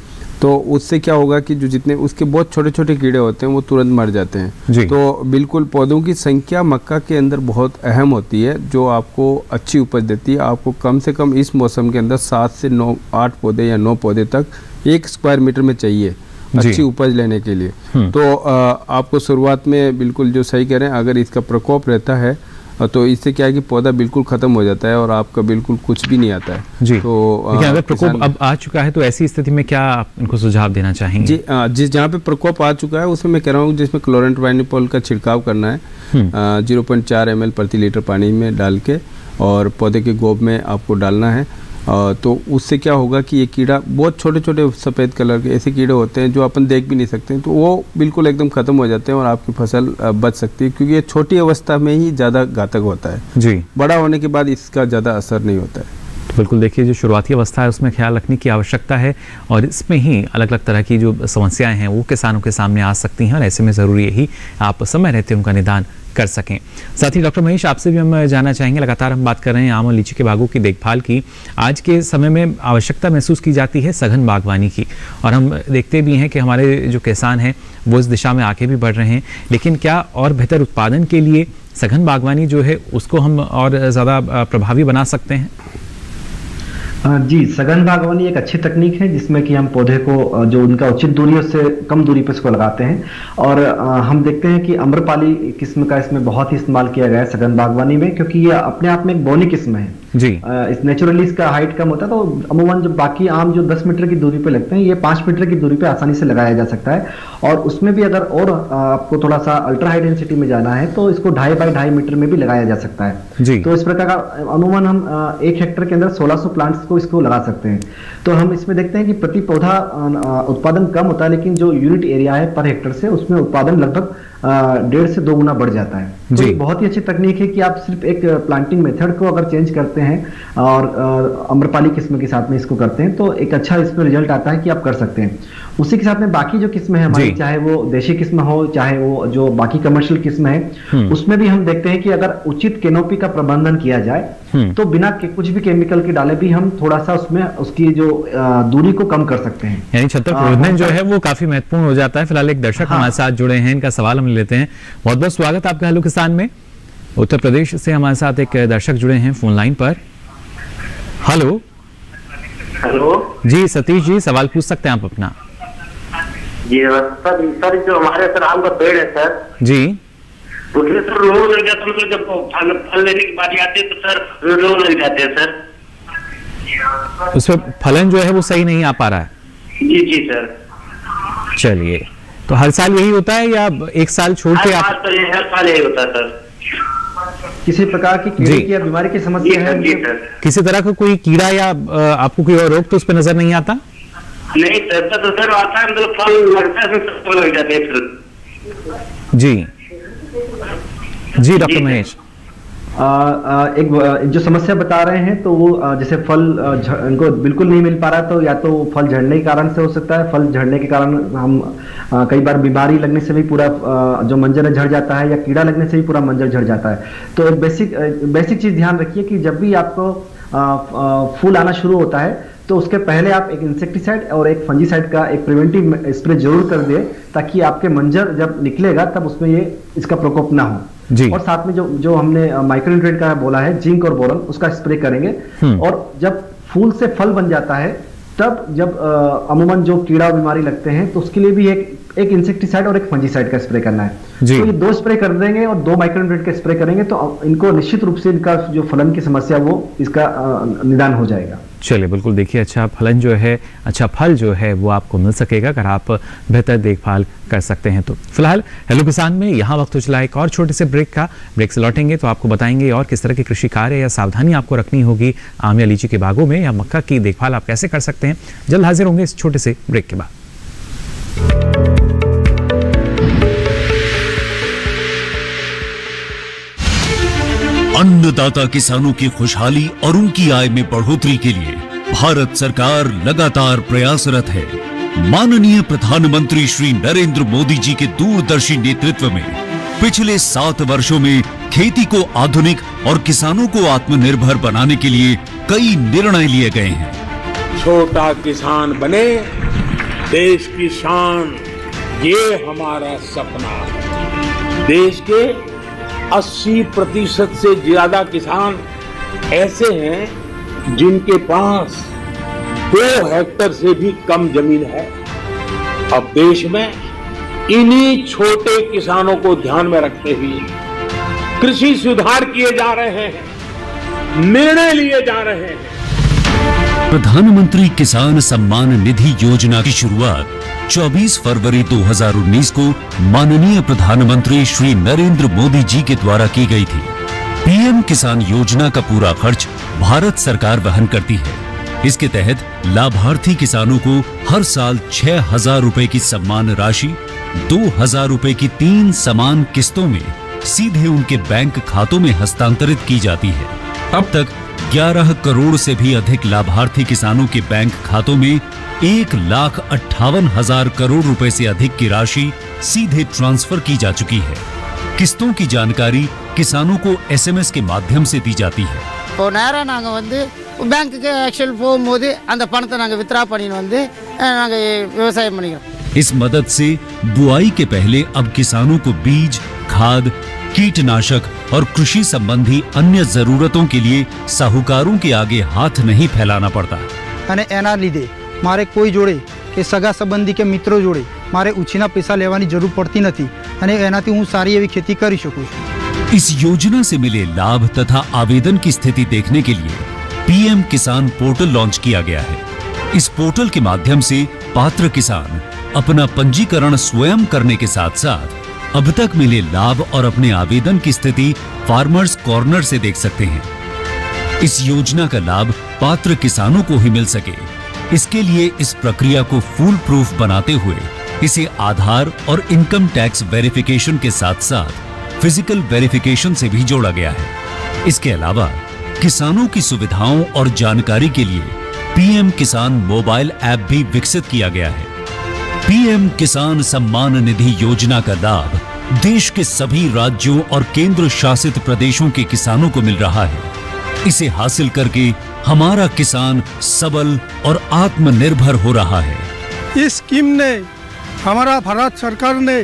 Speaker 2: तो उससे क्या होगा कि जो जितने उसके बहुत छोटे छोटे कीड़े होते हैं वो तुरंत मर जाते हैं। तो बिल्कुल पौधों की संख्या मक्का के अंदर बहुत अहम होती है, जो आपको अच्छी उपज देती है। आपको कम से कम इस मौसम के अंदर 7 से 8 पौधे या 9 पौधे तक 1 स्क्वायर मीटर में चाहिए अच्छी उपज लेने के लिए। तो आपको शुरुआत में बिल्कुल जो सही कह रहे हैं, अगर इसका प्रकोप रहता है तो इससे क्या है कि पौधा बिल्कुल खत्म हो जाता है और आपका बिल्कुल कुछ भी नहीं आता है।
Speaker 1: जी।
Speaker 2: तो
Speaker 1: अगर प्रकोप अब आ चुका है तो ऐसी स्थिति में क्या आप इनको सुझाव देना चाहेंगे?
Speaker 2: जी जिस जहाँ पे प्रकोप आ चुका है उसमें मैं कह रहा हूँ जिसमें क्लोरेंट्राइनिपोल का छिड़काव करना है 0.4 ml प्रति लीटर पानी में डाल के, और पौधे के गोब में आपको डालना है। तो उससे क्या होगा कि ये कीड़ा बहुत छोटे छोटे सफ़ेद कलर के ऐसे कीड़े होते हैं जो अपन देख भी नहीं सकते, तो वो बिल्कुल एकदम ख़त्म हो जाते हैं और आपकी फसल बच सकती है, क्योंकि ये छोटी अवस्था में ही ज़्यादा घातक होता है।
Speaker 1: जी।
Speaker 2: बड़ा होने के बाद इसका ज़्यादा असर नहीं होता है।
Speaker 1: तो बिल्कुल देखिए, जो शुरुआती अवस्था है उसमें ख्याल रखने की आवश्यकता है, और इसमें ही अलग अलग तरह की जो समस्याएं हैं वो किसानों के सामने आ सकती हैं, और ऐसे में ज़रूरी यही आप समय रहते उनका निदान कर सकें। साथ ही डॉक्टर महेश, आपसे भी हम जानना चाहेंगे, लगातार हम बात कर रहे हैं आम और लीची के बागों की देखभाल की। आज के समय में आवश्यकता महसूस की जाती है सघन बागवानी की, और हम देखते भी हैं कि हमारे जो किसान हैं वो इस दिशा में आगे भी बढ़ रहे हैं। लेकिन क्या और बेहतर उत्पादन के लिए सघन बागवानी जो है उसको हम और ज़्यादा प्रभावी बना सकते हैं?
Speaker 4: जी, सघन बागवानी एक अच्छी तकनीक है जिसमें कि हम पौधे को जो उनका उचित दूरी है उससे कम दूरी पर इसको लगाते हैं, और हम देखते हैं कि अम्रपाली किस्म का इसमें बहुत ही इस्तेमाल किया गया है सघन बागवानी में, क्योंकि ये अपने आप में एक बौनी किस्म है।
Speaker 1: जी।
Speaker 4: इस नेचुरली इसका हाइट कम होता है, तो अमूमन जो बाकी आम जो 10 मीटर की दूरी पे लगते हैं, ये 5 मीटर की दूरी पे आसानी से लगाया जा सकता है। और उसमें भी अगर और आपको थोड़ा सा अल्ट्रा हाई डेंसिटी में जाना है तो इसको 2.5 बाई 2.5 मीटर में भी लगाया जा सकता है।
Speaker 1: जी।
Speaker 4: तो इस प्रकार का अमूमन हम 1 हेक्टर के अंदर 1600 प्लांट्स को इसको लगा सकते हैं। तो हम इसमें देखते हैं कि प्रति पौधा उत्पादन कम होता है, लेकिन जो यूनिट एरिया है पर हेक्टर से उसमें उत्पादन लगभग 1.5 से 2 गुना बढ़ जाता है। तो ये बहुत ही अच्छी तकनीक है कि आप सिर्फ एक प्लांटिंग मेथड को अगर चेंज करते हैं और अम्रपाली किस्म के साथ में इसको करते हैं तो एक अच्छा इसमें रिजल्ट आता है कि आप कर सकते हैं। उसी के साथ में बाकी जो किस्म है हमारी, चाहे वो देशी किस्म हो चाहे वो जो बाकी कमर्शियल किस्म है, उसमें भी हम देखते हैं कि अगर उचित कैनोपी का प्रबंधन किया जाए तो बिना कुछ भी केमिकल के डाले भी हम थोड़ा सा उसमें उसकी जो दूरी को कम कर सकते हैं।
Speaker 1: यानी छत्र प्रबंधन जो है वो काफी महत्वपूर्ण हो जाता है। फिलहाल एक दर्शक हमारे साथ जुड़े हैं, इनका सवाल हम लेते हैं। बहुत बहुत स्वागत आपका हेलो किसान में। उत्तर प्रदेश से हमारे साथ एक दर्शक जुड़े हैं फोन लाइन पर। हेलो।
Speaker 14: हेलो
Speaker 1: जी सतीश जी, सवाल पूछ सकते हैं आप अपना।
Speaker 14: जी सर जो हमारे सर आम का पेड़ है सर
Speaker 1: जी,
Speaker 14: उसमें सर रोग लग जाता है, मतलब जब फल लेने की बारी आती है तो सर रोग लग जाते हैं सर।
Speaker 1: उसमें फलन जो है वो सही नहीं आ पा रहा है?
Speaker 14: जी जी सर।
Speaker 1: चलिए, तो हर साल यही होता है या एक साल छोड़ के आप?
Speaker 14: हर साल यही होता है सर।
Speaker 4: किसी प्रकार की कीड़े की या बीमारी की समस्या है?
Speaker 1: किसी तरह का कोई कीड़ा या आपको कोई और रोग तो उस पर नजर नहीं आता?
Speaker 14: नहीं सर, तो सर आता है, मतलब फल लगता है तो लग जाते हैं फिर।
Speaker 1: जी जी डॉक्टर महेश,
Speaker 4: एक जो समस्या बता रहे हैं तो वो जैसे फल इनको बिल्कुल नहीं मिल पा रहा, तो या तो फल झड़ने के कारण से हो सकता है। फल झड़ने के कारण हम कई बार बीमारी लगने से भी पूरा जो मंजर झड़ जाता है, या कीड़ा लगने से भी पूरा मंजर झड़ जाता है। तो एक बेसिक चीज ध्यान रखिए कि जब भी आपको फूल आना शुरू होता है तो उसके पहले आप एक इंसेक्टिसाइड और एक फंजीसाइड का एक प्रिवेंटिव स्प्रे जरूर कर दें, ताकि आपके मंजर जब निकलेगा तब उसमें ये इसका प्रकोप ना हो।
Speaker 1: जी।
Speaker 4: और साथ में जो हमने माइक्रोन्यूट्रिएंट का बोला है, जिंक और बोरॉन, उसका स्प्रे करेंगे। और जब फूल से फल बन जाता है तब जब अमूमन जो कीड़ा बीमारी लगते हैं तो उसके लिए भी एक इंसेक्टिसाइड और एक फंजीसाइड का स्प्रे करना है। तो ये 2 स्प्रे कर देंगे और 2 माइक्रोन्यूट्रिएंट का स्प्रे करेंगे तो इनको निश्चित रूप से इनका जो फलन की समस्या वो इसका निदान हो जाएगा।
Speaker 1: चलिए, बिल्कुल देखिए, अच्छा फलन जो है, अच्छा फल जो है वो आपको मिल सकेगा अगर आप बेहतर देखभाल कर सकते हैं। तो फिलहाल हेलो किसान में यहाँ वक्त हो चला एक और छोटे से ब्रेक का। ब्रेक से लौटेंगे तो आपको बताएंगे और किस तरह के कृषि कार्य या सावधानी आपको रखनी होगी आम या लीची के बागों में, या मक्का की देखभाल आप कैसे कर सकते हैं। जल्द हाजिर होंगे इस छोटे से ब्रेक के बाद।
Speaker 15: अन्नदाता किसानों की खुशहाली और उनकी आय में बढ़ोतरी के लिए भारत सरकार लगातार प्रयासरत है। माननीय प्रधानमंत्री श्री नरेंद्र मोदी जी के दूरदर्शी नेतृत्व में पिछले 7 वर्षों में खेती को आधुनिक और किसानों को आत्मनिर्भर बनाने के लिए कई निर्णय लिए गए हैं।
Speaker 8: छोटा किसान बने देश की शान, ये हमारा सपना है। देश के 80% से ज्यादा किसान ऐसे हैं जिनके पास 2 हेक्टेयर से भी कम जमीन है। अब देश में इन्हीं छोटे किसानों को ध्यान में रखते हुए कृषि सुधार किए जा रहे हैं, निर्णय लिए जा रहे हैं।
Speaker 15: प्रधानमंत्री किसान सम्मान निधि योजना की शुरुआत 24 फरवरी 2019 को माननीय प्रधानमंत्री श्री नरेंद्र मोदी जी के द्वारा की गई थी। पीएम किसान योजना का पूरा खर्च भारत सरकार वहन करती है। इसके तहत लाभार्थी किसानों को हर साल 6,000 रुपए की सम्मान राशि 2,000 रुपए की 3 समान किस्तों में सीधे उनके बैंक खातों में हस्तांतरित की जाती है। अब तक 11 करोड़ से भी अधिक लाभार्थी किसानों के बैंक खातों में 1,58,000 करोड़ रुपए से अधिक की राशि सीधे ट्रांसफर की जा चुकी है। किस्तों की जानकारी किसानों को एसएमएस के माध्यम से दी जाती है।
Speaker 16: இப்போ நேரா நாங்க வந்து பேங்க்குக்கு ஆக்சுவல் போகும்போது அந்த பணத்தை நாங்க வித்ரா பண்ணிட்டு வந்து நாங்க விவசாயம் பண்ணிக்கிறோம்।
Speaker 15: इस मदद से बुआई के पहले अब किसानों को बीज, खाद, कीटनाशक और कृषि संबंधी अन्य जरूरतों के लिए साहूकारों के आगे हाथ नहीं फैलाना पड़ता।
Speaker 17: અને એના લીધે મારે કોઈ જોડે કે સગા સંબંધી કે મિત્રો જોડે મારે ઉછીના પૈસા લેવાની જરૂર પડતી નથી અને એનાથી હું સારી એવી खेती કરી શકું છું।
Speaker 15: इस योजना से मिले लाभ तथा आवेदन की स्थिति देखने के लिए पीएम किसान पोर्टल लॉन्च किया गया है। इस पोर्टल के माध्यम से पात्र किसान अपना पंजीकरण स्वयं करने के साथ साथ अब तक मिले लाभ और अपने आवेदन की स्थिति फार्मर्स कॉर्नर से देख सकते हैं। इस योजना का लाभ पात्र किसानों को ही मिल सके, इसके लिए इस प्रक्रिया को फूल प्रूफ बनाते हुए इसे आधार और इनकम टैक्स वेरिफिकेशन के साथ साथ फिजिकल वेरिफिकेशन से भी जोड़ा गया है। इसके अलावा किसानों की सुविधाओं और जानकारी के लिए पीएम किसान मोबाइल ऐप भी विकसित किया गया है। पीएम किसान सम्मान निधि योजना का लाभ देश के सभी राज्यों और केंद्र शासित प्रदेशों के किसानों को मिल रहा है। इसे हासिल करके हमारा किसान सबल और आत्मनिर्भर हो रहा है।
Speaker 18: इस स्कीम ने हमारा भारत सरकार ने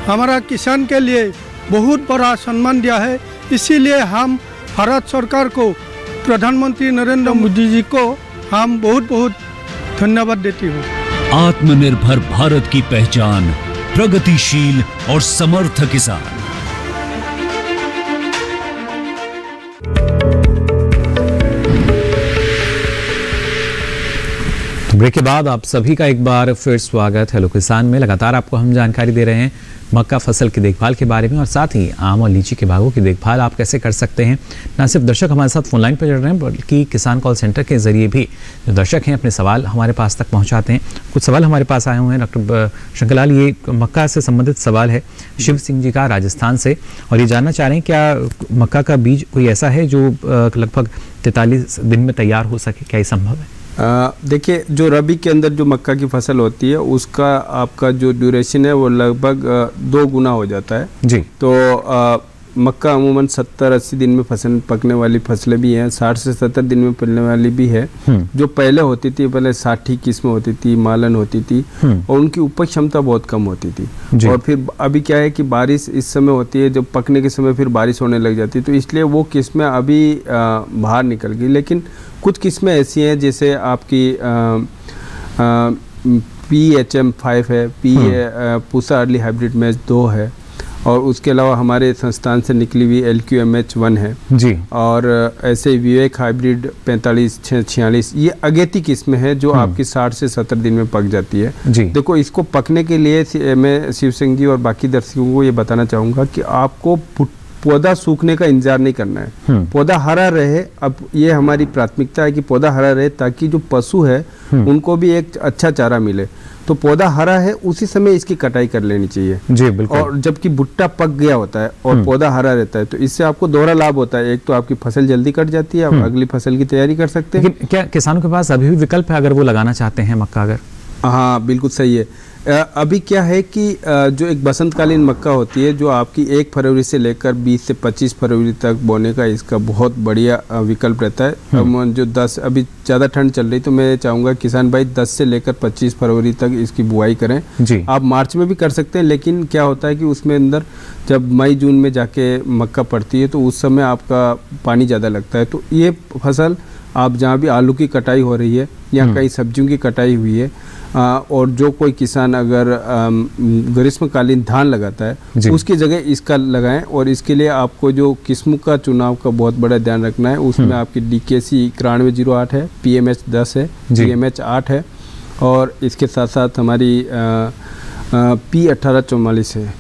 Speaker 18: हमारा किसान के लिए बहुत बड़ा सम्मान दिया है। इसीलिए हम भारत सरकार को, प्रधानमंत्री नरेंद्र मोदी जी को हम बहुत बहुत धन्यवाद देती हूँ।
Speaker 15: आत्मनिर्भर भारत की पहचान प्रगतिशील और समर्थ किसान।
Speaker 1: ब्रेक के बाद आप सभी का एक बार फिर स्वागत हेलो किसान में। लगातार आपको हम जानकारी दे रहे हैं मक्का फसल की देखभाल के बारे में और साथ ही आम और लीची के बागों की देखभाल आप कैसे कर सकते हैं। न सिर्फ दर्शक हमारे साथ फोन लाइन पर जुड़ रहे हैं बल्कि किसान कॉल सेंटर के जरिए भी जो दर्शक हैं अपने सवाल हमारे पास तक पहुंचाते हैं। कुछ सवाल हमारे पास आए हुए हैं डॉक्टर शंकरलाल, ये मक्का से संबंधित सवाल है शिव सिंह जी का राजस्थान से, और ये जानना चाह रहे हैं क्या मक्का का बीज कोई ऐसा है जो लगभग 43 दिन में तैयार हो सके, क्या ये संभव है?
Speaker 2: देखिए, जो रबी के अंदर जो मक्का की फसल होती है उसका आपका जो ड्यूरेशन है वो लगभग 2 गुना हो जाता है
Speaker 1: जी।
Speaker 2: तो मक्का अमूमन 70-80 दिन में फसल पकने वाली फसलें भी हैं, 60 से 70 दिन में पकने वाली भी है। जो पहले होती थी, पहले 60 किस्में होती थी, मालन होती थी और उनकी उपज क्षमता बहुत कम होती थी। और फिर अभी क्या है कि बारिश इस समय होती है, जब पकने के समय फिर बारिश होने लग जाती है, तो इसलिए वो किस्में अभी बाहर निकल गई। लेकिन कुछ किस्में ऐसी हैं जैसे आपकी PHM5 है, पूसा अर्ली हाइब्रिड मैच 2 है, और उसके अलावा हमारे संस्थान से निकली हुई LQMH1 है
Speaker 1: जी,
Speaker 2: और ऐसे विवेक हाइब्रिड 4546, ये अगेती किस्म है जो आपकी 60 से 70 दिन में पक जाती है
Speaker 1: जी।
Speaker 2: देखो, इसको पकने के लिए मैं शिव सिंह जी और बाकी दर्शकों को ये बताना चाहूँगा कि आपको पौधा सूखने का इंतजार नहीं करना है, पौधा हरा रहे। अब ये हमारी प्राथमिकता है कि पौधा हरा रहे ताकि जो पशु है उनको भी एक अच्छा चारा मिले। तो पौधा हरा है उसी समय इसकी कटाई कर लेनी चाहिए
Speaker 1: जी, बिल्कुल।
Speaker 2: और जबकि भुट्टा पक गया होता है और पौधा हरा रहता है तो इससे आपको दोहरा लाभ होता है। एक तो आपकी फसल जल्दी कट जाती है, आप अगली फसल की तैयारी कर सकते हैं।
Speaker 1: लेकिन क्या किसानों के पास अभी भी विकल्प है अगर वो लगाना चाहते हैं मक्का? अगर
Speaker 2: हाँ, बिल्कुल सही है। अभी क्या है कि जो एक बसंतकालीन मक्का होती है जो आपकी 1 फरवरी से लेकर 20 से 25 फरवरी तक बोने का इसका बहुत बढ़िया विकल्प रहता है। जो 10 अभी ज़्यादा ठंड चल रही तो मैं चाहूँगा किसान भाई 10 से लेकर 25 फरवरी तक इसकी बुआई करें
Speaker 1: जी।
Speaker 2: आप मार्च में भी कर सकते हैं, लेकिन क्या होता है कि उसमें अंदर जब मई जून में जाके मक्का पड़ती है तो उस समय आपका पानी ज़्यादा लगता है। तो ये फसल आप जहाँ भी आलू की कटाई हो रही है या कई सब्जियों की कटाई हुई है, और जो कोई किसान अगर ग्रीष्मकालीन धान लगाता है उसकी जगह इसका लगाएं। और इसके लिए आपको जो किस्म का चुनाव का बहुत बड़ा ध्यान रखना है, उसमें आपकी DKC 9108 है, PMH 10 है, GMH 8 है, और इसके साथ साथ हमारी P1844 है।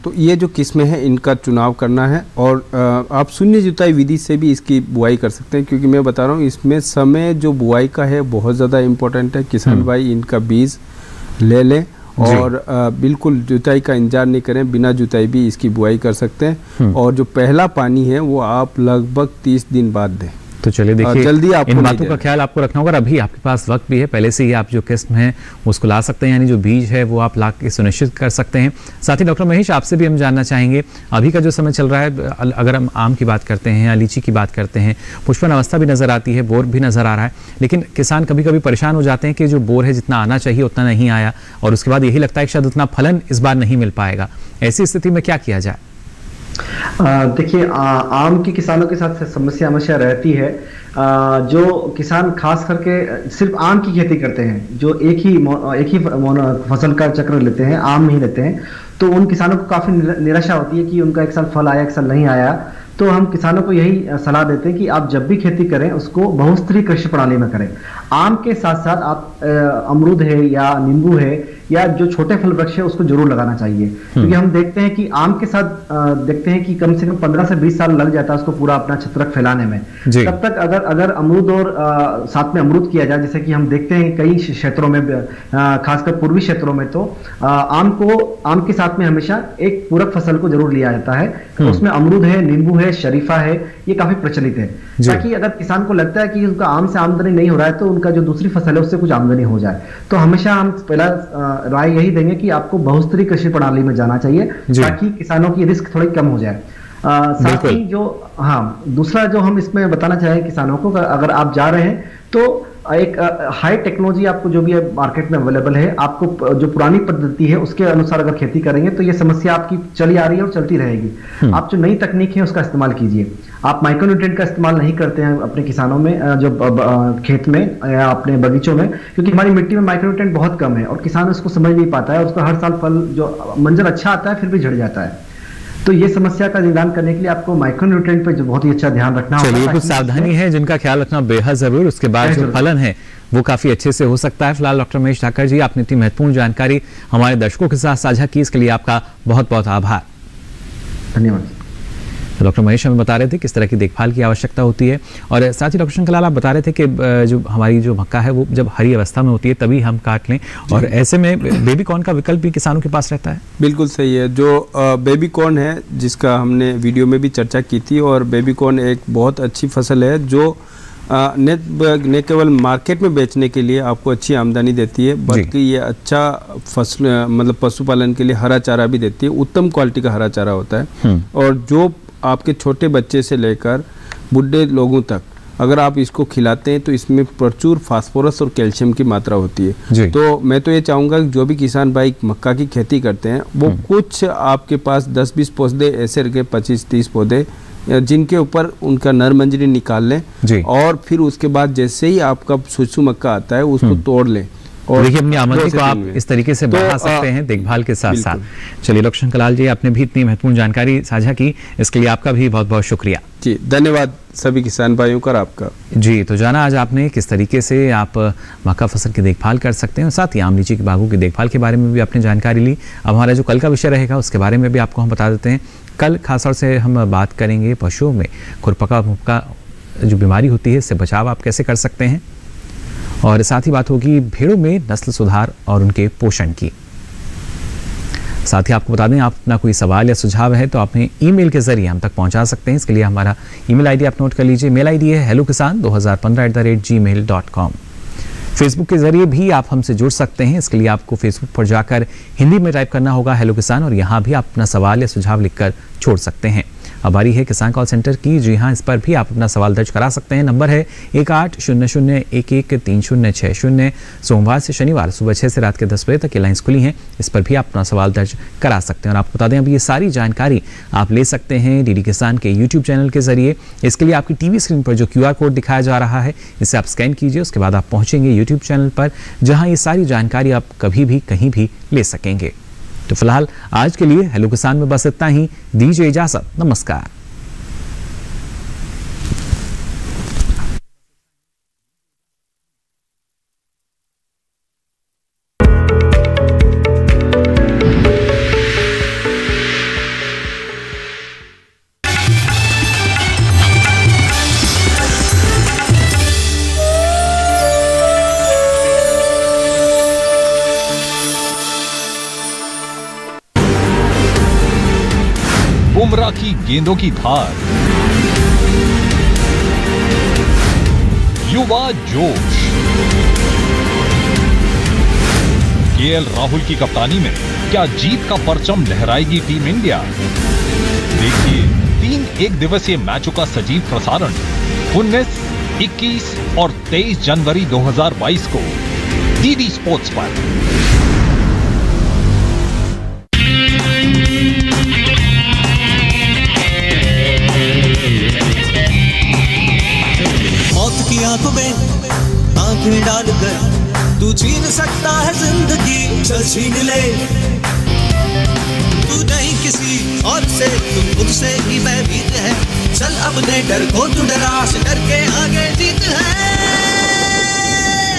Speaker 2: तो ये जो किस्में हैं इनका चुनाव करना है। और आप शून्य जुताई विधि से भी इसकी बुआई कर सकते हैं, क्योंकि मैं बता रहा हूँ इसमें समय जो बुआई का है बहुत ज़्यादा इम्पोर्टेंट है। किसान भाई इनका बीज ले लें और बिल्कुल जुताई का इंतजार नहीं करें, बिना जुताई भी इसकी बुआई कर सकते हैं। और जो पहला पानी है वो आप लगभग 30 दिन बाद दें।
Speaker 1: तो चलिए देखिए,
Speaker 2: जल्दी आपको
Speaker 1: इन बातों का ख्याल आपको रखना होगा। अभी आपके पास वक्त भी है, पहले से ही आप जो किस्म है उसको ला सकते हैं, यानी जो बीज है वो आप ला के सुनिश्चित कर सकते हैं। साथ ही डॉक्टर महेश, आपसे भी हम जानना चाहेंगे, अभी का जो समय चल रहा है, अगर हम आम की बात करते हैं या लीची की बात करते हैं, पुष्पन अवस्था भी नज़र आती है, बोर भी नज़र आ रहा है, लेकिन किसान कभी कभी परेशान हो जाते हैं कि जो बोर है जितना आना चाहिए उतना नहीं आया, और उसके बाद यही लगता है कि शायद उतना फलन इस बार नहीं मिल पाएगा। ऐसी स्थिति में क्या किया जाए?
Speaker 4: देखिए, आम के किसानों के साथ समस्या हमेशा रहती है। जो किसान खास करके सिर्फ आम की खेती करते हैं, जो एक ही फसल का चक्र लेते हैं, आम नहीं लेते हैं, तो उन किसानों को काफी निराशा होती है कि उनका एक साल फल आया, एक साल नहीं आया। तो हम किसानों को यही सलाह देते हैं कि आप जब भी खेती करें उसको बहुस्तरीय कृषि प्रणाली में करें। आम के साथ साथ आप अमरूद है या नींबू है या जो छोटे फल वृक्ष है उसको जरूर लगाना चाहिए, क्योंकि हम देखते हैं कि आम के साथ देखते हैं कि कम से कम 15 से 20 साल लग जाता है उसको पूरा अपना छत्रक फैलाने में। तब तक अगर अमरूद और साथ में अमरूद किया जाए, जैसे कि हम देखते हैं कई क्षेत्रों में, खासकर पूर्वी क्षेत्रों में, तो आम के साथ में हमेशा एक पूरक फसल को जरूर लिया जाता है। तो उसमें अमरूद है, नींबू है, शरीफा है, ये काफी प्रचलित है, ताकि अगर किसान को लगता है कि उनका आम से आमदनी नहीं हो रहा है तो उनका जो दूसरी फसल है उससे कुछ आमदनी हो जाए। तो हमेशा हम पहला राय यही देंगे कि आपको बहुस्तरीय कृषि प्रणाली में जाना चाहिए ताकि किसानों की रिस्क थोड़ी कम हो जाए। साथ ही दूसरा जो हम इसमें बताना चाहें किसानों को, अगर आप जा रहे हैं तो एक हाई टेक्नोलॉजी आपको जो भी है मार्केट में अवेलेबल है, आपको जो पुरानी पद्धति है उसके अनुसार अगर खेती करेंगे तो ये समस्या आपकी चली आ रही है और चलती रहेगी। आप जो नई तकनीक है उसका इस्तेमाल कीजिए। आप माइक्रोन्यूट्रिएंट का इस्तेमाल नहीं करते हैं अपने किसानों में, जो खेत में या अपने बगीचों में, क्योंकि हमारी मिट्टी में माइक्रोन्यूट्रिएंट बहुत कम है और किसान उसको समझ नहीं पाता है। उसका हर साल फल जो मंजर अच्छा आता है फिर भी झड़ जाता है। तो ये समस्या का निदान करने के लिए आपको माइक्रोन्यूट्रिएंट पे जो बहुत ही अच्छा ध्यान रखना होगा।
Speaker 1: चलिए, कुछ सावधानी है जिनका ख्याल रखना बेहद जरूर, उसके बाद जो फलन है वो काफी अच्छे से हो सकता है। फिलहाल डॉक्टर महेश ठाकर जी, आपने इतनी महत्वपूर्ण जानकारी हमारे दर्शकों के साथ साझा की, इसके लिए आपका बहुत बहुत आभार।
Speaker 4: धन्यवाद।
Speaker 1: डॉक्टर महेश हमें बता रहे थे किस तरह की देखभाल की आवश्यकता होती है, और साथ ही डॉक्टर शंकरलाल आप बता रहे थे कि जो हमारी जो मक्का है वो जब हरी अवस्था में होती है तभी हम काट लें, और ऐसे में बेबी कॉर्न का विकल्प भी किसानों के पास रहता है। बिल्कुल सही है। जो बेबी कॉर्न है जिसका हमने वीडियो में भी चर्चा की थी, और बेबी कॉर्न एक बहुत अच्छी फसल है जो न केवल मार्केट में बेचने के लिए आपको अच्छी आमदनी देती है, बल्कि ये अच्छा फसल मतलब पशुपालन के लिए हरा चारा भी देती है। उत्तम क्वालिटी का हरा चारा होता है, और जो आपके छोटे बच्चे से लेकर बुढ़े लोगों तक अगर आप इसको खिलाते हैं तो इसमें प्रचुर फास्फोरस और कैल्शियम की मात्रा होती है। तो मैं तो ये चाहूँगा कि जो भी किसान भाई मक्का की खेती करते हैं वो कुछ आपके पास 10-20 पौधे ऐसे रखे, 25-30 पौधे जिनके ऊपर उनका नर मंजरी निकाल लें, और फिर उसके बाद जैसे ही आपका सुसु मक्का आता है उसको तोड़ लें,
Speaker 2: और
Speaker 1: देखिए अपनी आमदनी को आप इस तरीके से बढ़ा सकते हैं देखभाल के साथ साथ। चलिए लक्ष्मण लाल जी, आपने भी इतनी महत्वपूर्ण जानकारी साझा की, इसके लिए आपका भी बहुत बहुत शुक्रिया।
Speaker 2: जी धन्यवाद सभी किसान भाइयों का आपका।
Speaker 1: जी तो जाना आज आपने किस तरीके से आप मक्का फसल की देखभाल कर सकते हैं और साथ ही आम लीची के बागों की देखभाल के बारे में भी आपने जानकारी ली। अब हमारा जो कल का विषय रहेगा उसके बारे में भी आपको हम बता देते हैं। कल खासतौर से हम बात करेंगे पशुओं में खुरपका मुपका जो बीमारी होती है इससे बचाव आप कैसे कर सकते हैं, और साथ ही बात होगी भेड़ों में नस्ल सुधार और उनके पोषण की। साथ ही आपको बता दें, आप अपना कोई सवाल या सुझाव है तो आपने ईमेल के जरिए हम तक पहुंचा सकते हैं। इसके लिए हमारा ईमेल आईडी आप नोट कर लीजिए। मेल आईडी है hellokisan2015@gmail.com। फेसबुक के जरिए भी आप हमसे जुड़ सकते हैं। इसके लिए आपको फेसबुक पर जाकर हिंदी में टाइप करना होगा हेलो किसान, और यहाँ भी आप अपना सवाल या सुझाव लिखकर छोड़ सकते हैं। अब बारी है किसान कॉल सेंटर की। जी हाँ, इस पर भी आप अपना सवाल दर्ज करा सकते हैं। नंबर है 1800113060। सोमवार से शनिवार सुबह 6 से रात के 10 बजे तक ये लाइन्स खुली हैं। इस पर भी आप अपना सवाल दर्ज करा सकते हैं। और आपको बता दें, अब ये सारी जानकारी आप ले सकते हैं डीडी किसान के यूट्यूब चैनल के जरिए। इसके लिए आपकी टीवी स्क्रीन पर जो QR कोड दिखाया जा रहा है, इसे आप स्कैन कीजिए। उसके बाद आप पहुंचेंगे यूट्यूब चैनल पर, जहां ये सारी जानकारी आप कभी भी कहीं भी ले सकेंगे। तो फिलहाल आज के लिए हेलो किसान में बस इतना ही। दीजिए इजाजत, नमस्कार।
Speaker 19: बुमराह की गेंदों की धार, युवा जोश, केएल राहुल की कप्तानी में क्या जीत का परचम लहराएगी टीम इंडिया? देखिए 3 एक दिवसीय मैचों का सजीव प्रसारण 19, 21 और 23 जनवरी 2022 को डीडी स्पोर्ट्स पर।
Speaker 20: आंखों में आंखें डालकर तू छीन सकता है जिंदगी, चल छीन ले। तू नहीं किसी और से, तू खुद से ही भयभीत है। चल अपने डर को तू डरा से, डर के आगे जीत है।